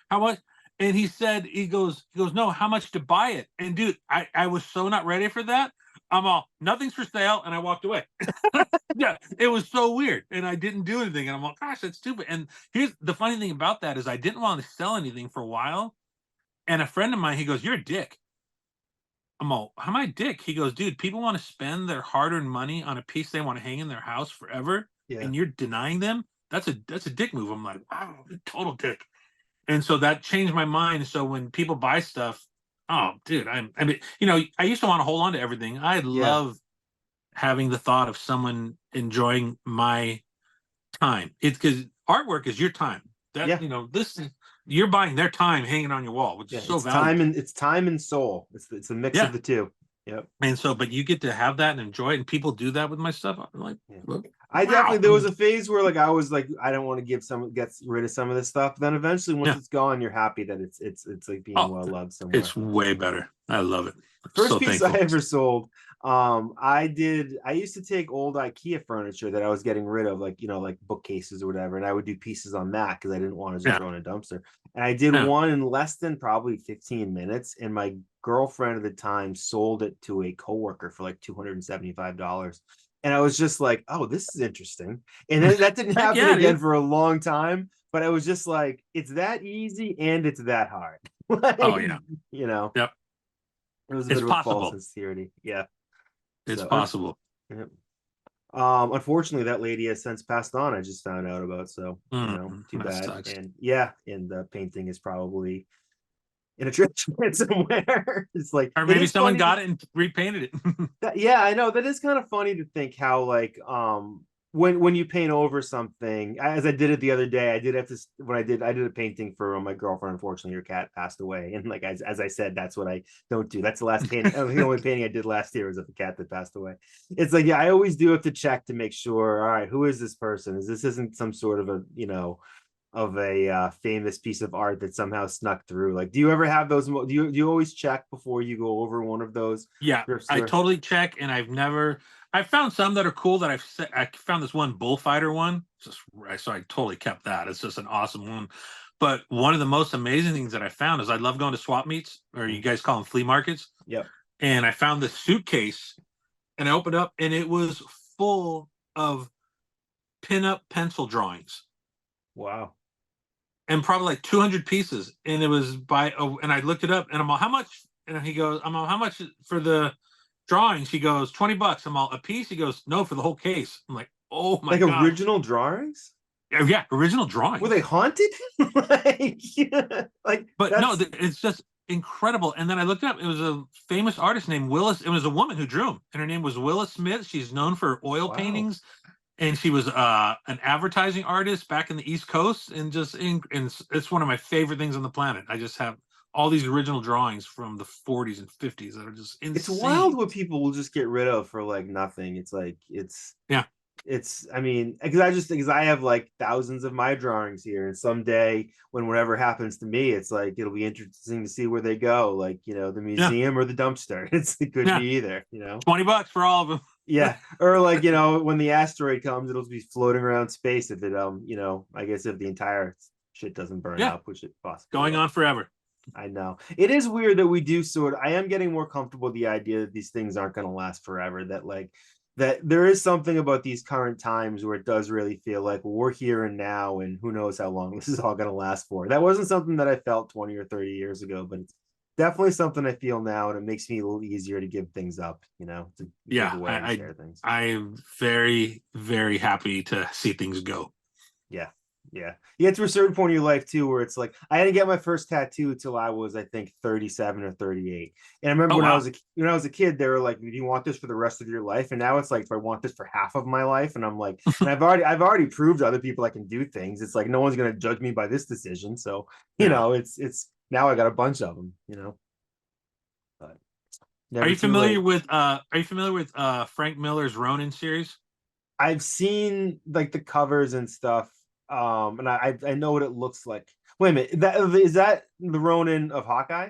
how much? And he goes, "No, how much to buy it?" And dude, I was so not ready for that. I'm all, "Nothing's for sale," and I walked away. Yeah, it was so weird, and I didn't do anything. And I'm like, "Gosh, that's stupid." And here's the funny thing about that is I didn't want to sell anything for a while. And a friend of mine, he goes, "You're a dick." I'm all, "How am I a dick?" He goes, "Dude, people want to spend their hard-earned money on a piece they want to hang in their house forever, Yeah. and you're denying them. That's a dick move." I'm like, "Wow, total dick." And so that changed my mind. So when people buy stuff, oh, dude, I mean, I used to want to hold on to everything. I Yeah. love having the thought of someone enjoying my time. It's because artwork is your time. That Yeah. this is, you're buying their time hanging on your wall, which Yeah. is so valuable. It's time and soul. It's a mix of Yeah. the two. Yep. And so, but you get to have that and enjoy it, and people do that with my stuff. I'm like, Yeah. "Well, I definitely, wow." there was a phase where like I was like, I don't want to get rid of some of this stuff. Then eventually once Yeah. it's gone, you're happy that it's like being Oh, well loved somewhere. it's way better. I love it. I'm First so piece I thankful. ever sold, I used to take old IKEA furniture that I was getting rid of, like like bookcases or whatever, and I would do pieces on that because I didn't want to just Yeah. throw in a dumpster. And I did Yeah. one in less than probably 15 minutes, and my girlfriend at the time sold it to a coworker for like $275. And I was just like, oh, this is interesting. And then that didn't Heck happen yeah, again dude. for a long time, but I was just like, it's that easy and it's that hard. Oh Like, yeah. you know. Yep. It was a bit It's of a false possible. sincerity. Yeah. It's So, possible. yeah. Unfortunately, that lady has since passed on. I just found out about. So, too That bad. sucks. And yeah, and the painting is probably in a trash can somewhere. It's like, Or it maybe is someone funny to got it and repainted it. yeah, I know that is kind of funny to think how like when you paint over something, as I did it the other day. I did have to when I did a painting for my girlfriend. Unfortunately, her cat passed away, and like as I said, that's what I don't do. That's the last painting. The only painting I did last year was of a cat that passed away. It's like, yeah, I always do have to check to make sure. All right, who is this person? Is this isn't some sort of a of a famous piece of art that somehow snuck through? Like, do you ever have those? Do you always check before you go over one of those Yeah, thrift I store? totally check, and I found some that are cool that I found this one bullfighter one. So I totally kept that. It's just an awesome one. But one of the most amazing things that I found is I love going to swap meets, or you guys call them flea markets. Yep. And I found this suitcase, and I opened up, and it was full of pinup pencil drawings, Wow. and probably like 200 pieces. And it was and I looked it up, and I'm all, "How much?" And he goes, "I'm all, how much for the drawings?" He goes, "$20." I'm all, "A piece?" He goes, "No, for the whole case." I'm like, "Oh my Like gosh." original drawings? Yeah, original Were they drawings. haunted? Like, yeah, like But no, that's it's just incredible. And then I looked it up. It was a famous artist named Willis. It was a woman who drew him, and her name was Willis Smith. She's known for oil wow. paintings, and she was an advertising artist back in the East Coast. And it's one of my favorite things on the planet. I just have all these original drawings from the 40s and 50s that are just It's wild insane. what people will just get rid of for like nothing. It's like Yeah, I mean, because I have like thousands of my drawings here, and someday when whatever happens to me, it's like it'll be interesting to see where they go, like the yeah, museum or the dumpster. It could yeah. be either. $20 for all of them. Yeah, or like when the asteroid comes, it'll be floating around space if it I guess if the entire shit doesn't burn Yeah, up, which it possibly going will. on forever. I know. It is weird that we do I am getting more comfortable with the idea that these things aren't going to last forever. That there is something about these current times where it does really feel like, well, we're here and now, and who knows how long this is all going to last for. That wasn't something that I felt 20 or 30 years ago, but it's definitely something I feel now, and it makes me a little easier to give things up, to give away and share things. I'm very, very happy to see things go. Yeah. Yeah. You get to a certain point in your life too, where it's like, I didn't get my first tattoo till I was, I think, 37 or 38. And I remember when I was a kid, they were like, do you want this for the rest of your life? And now it's like, if I want this for half of my life, and I'm like, and I've already proved to other people I can do things. It's like, no one's going to judge me by this decision. So, it's now I got a bunch of them, But Are you familiar with Frank Miller's Ronin series? I've seen like the covers and stuff. And I know what it looks like. Wait a minute, is that the Ronin of Hawkeye?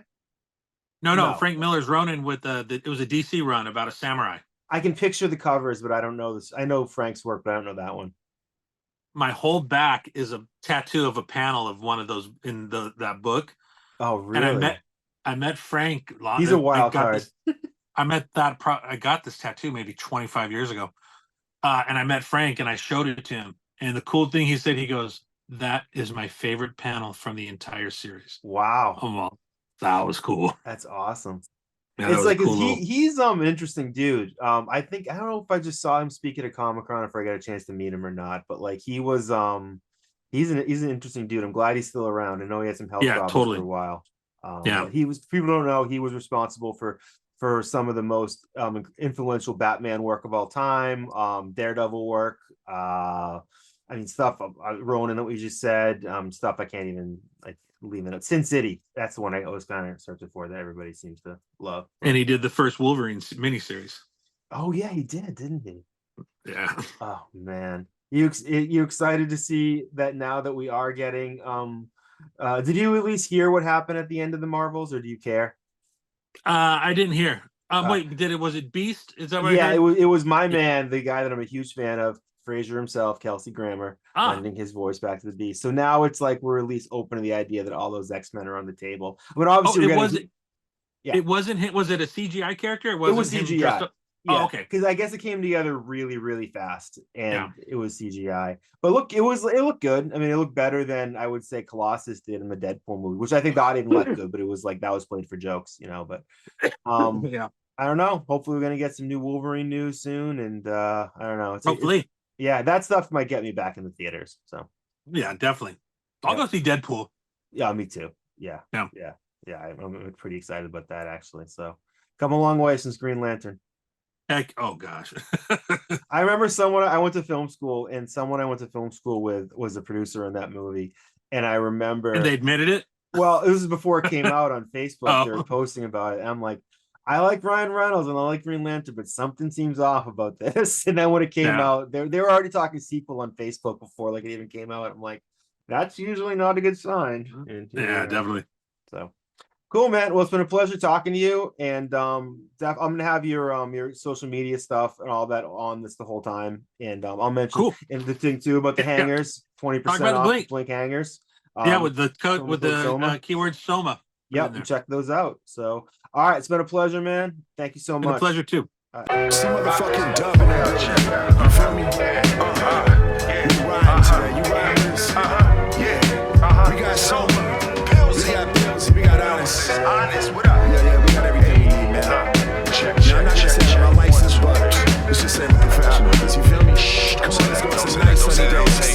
No. Frank Miller's Ronin with it was a DC run about a samurai. I can picture the covers, but I don't know this. I know Frank's work, but I don't know that one. My whole back is a tattoo of a panel of one of those in that book. Oh, really? And I met Frank. He's a wild card. I got this tattoo maybe 25 years ago, and I met Frank and I showed it to him. And the cool thing he said, he goes, "That is my favorite panel from the entire series." Wow. Oh, well, that was cool. That's awesome. Yeah, it's like cool he's an interesting dude. I think I don't know if I just saw him speak at a Comic-Con, if I got a chance to meet him or not, but like he was he's an interesting dude. I'm glad he's still around. I know he had some health problems for a while. But people don't know he was responsible for some of the most influential Batman work of all time, Daredevil work, stuff, Ronin that we just said, stuff I can't even leave it up. Sin City, that's the one I always kind of searching for that everybody seems to love. And he did the first Wolverine miniseries. Oh yeah, he did, didn't he? Yeah. Oh man, you excited to see that now that we are getting? Did you at least hear what happened at the end of the Marvels, or do you care? I didn't hear. Wait, was it Beast? Is that what? Yeah, it was my man, the guy that I'm a huge fan of, Fraser himself, Kelsey Grammer, lending his voice back to the Beast. So now it's like we're at least open to the idea that all those X-Men are on the table. But obviously, it wasn't him. Was it a CGI character? It was CGI. Yeah. Oh, okay. Because I guess it came together really, really fast, and it was CGI. But look, it looked good. I mean, it looked better than I would say Colossus did in the Deadpool movie, which I think that didn't look good, but it was like that was played for jokes, But yeah, I don't know. Hopefully, we're gonna get some new Wolverine news soon, and I don't know. Hopefully, that stuff might get me back in the theaters. So yeah, definitely. I'll go see Deadpool. Yeah, me too. Yeah. I'm pretty excited about that actually. So, come a long way since Green Lantern. Heck, oh gosh. I remember someone I went to film school with was a producer in that movie, and I remember, and they admitted it. Well, this is before it came out on Facebook. They were posting about it, and I'm like, I like Ryan Reynolds and I like Green Lantern, but something seems off about this. And then when it came out, they were already talking sequel on Facebook before like it even came out. I'm like, that's usually not a good sign. And, definitely. So cool, man. Well, it's been a pleasure talking to you, and I'm gonna have your social media stuff and all that on this the whole time, and I'll mention and the thing too about the hangers, 20% off Blink hangers. With the code with the keyword Soma. Yep, check those out. So, all right, it's been a pleasure, man. Thank you so much. A pleasure too. Right. Some motherfucking dub in there. You feel me? You riding today? You riding this? We got Soma. We got pills. We got honest. What up? Yeah, we got everything we need, man. I'm not gonna say I'm a licensed, but let's just say I'm a professional. You feel me? Come on, let's go to some nice sunny days.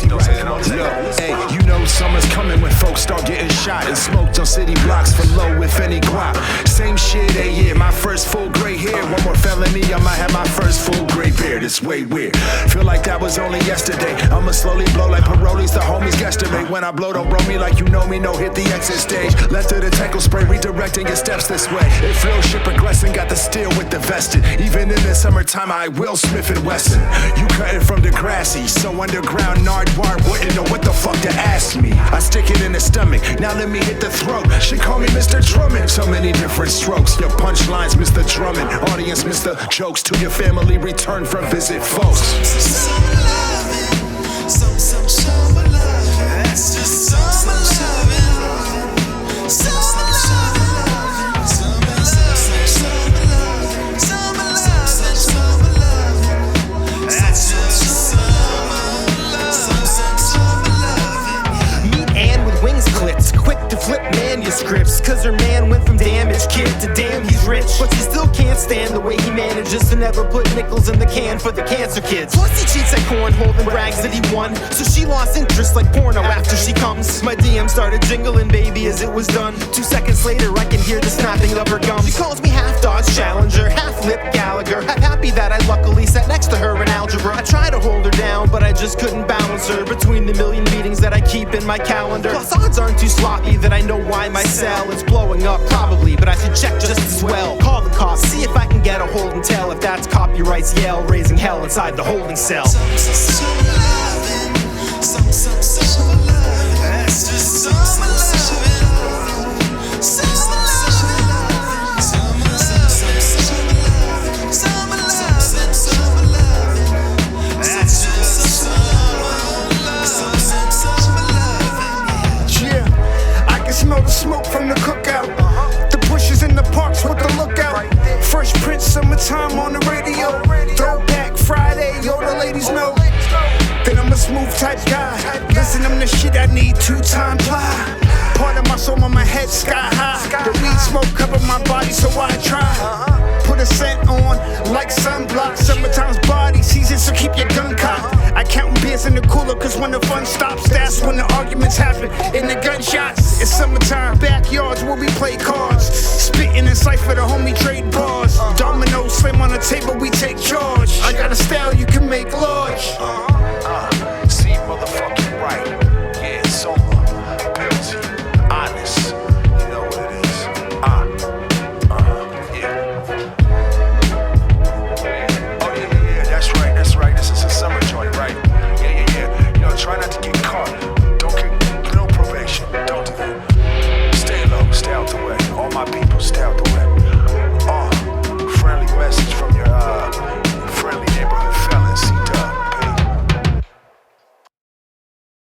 Hey, you know summer's coming when folks start getting shot and smoked on city blocks for low with any guap. Same shit, yeah, my first full gray hair. One more felony, I might have my first full gray beard. It's way weird. Feel like that was only yesterday. I'ma slowly blow like parolees, the homies guesstimate. When I blow, don't blow me like you know me, no hit the exit stage. Left of the tackle spray, redirecting your steps this way. It flows, shit progressing, got the steel with the vested. Even in the summertime, I will Smith and Wesson. You cutting from the grassy, so underground Nardwar wouldn't know what the fuck to ask me. I stick it in the stomach, now let me hit the throat. She call me Mr. Drummond, so many different strokes. Your punchlines, Mr. Drummond. Audience, Mr. Jokes. To your family, return from visit folks. Some loving, some loving. That's just some loving. Some loving. cause her man went from damaged kid to damn he's rich. But she still can't stand the way he manages to never put nickels in the can for the cancer kids. Plus he cheats at cornhole and brags that he won, so she lost interest like porno after she comes. My DM started jingling, baby, as it was done. 2 seconds later I can hear the snapping of her gums. She calls me half Dodge Challenger, half Lip Gallagher. I'm happy that I luckily sat next to her in algebra. I tried to hold her down, but I just couldn't balance her between the million meetings that I keep in my calendar. Plus odds aren't too sloppy that I know why my cell is blowing up, probably, but I should check just as well. Call the cops, see if I can get a hold and tell if that's copyrights yell raising hell inside the holding cell. Smell the smoke from the cookout. The bushes in the parks with the lookout. Fresh Prince, summertime on the radio. Throwback Friday, yo, the ladies know. Then I'm a smooth type guy. Listen, I'm the shit I need 2-time ply. Part of my soul on my head sky.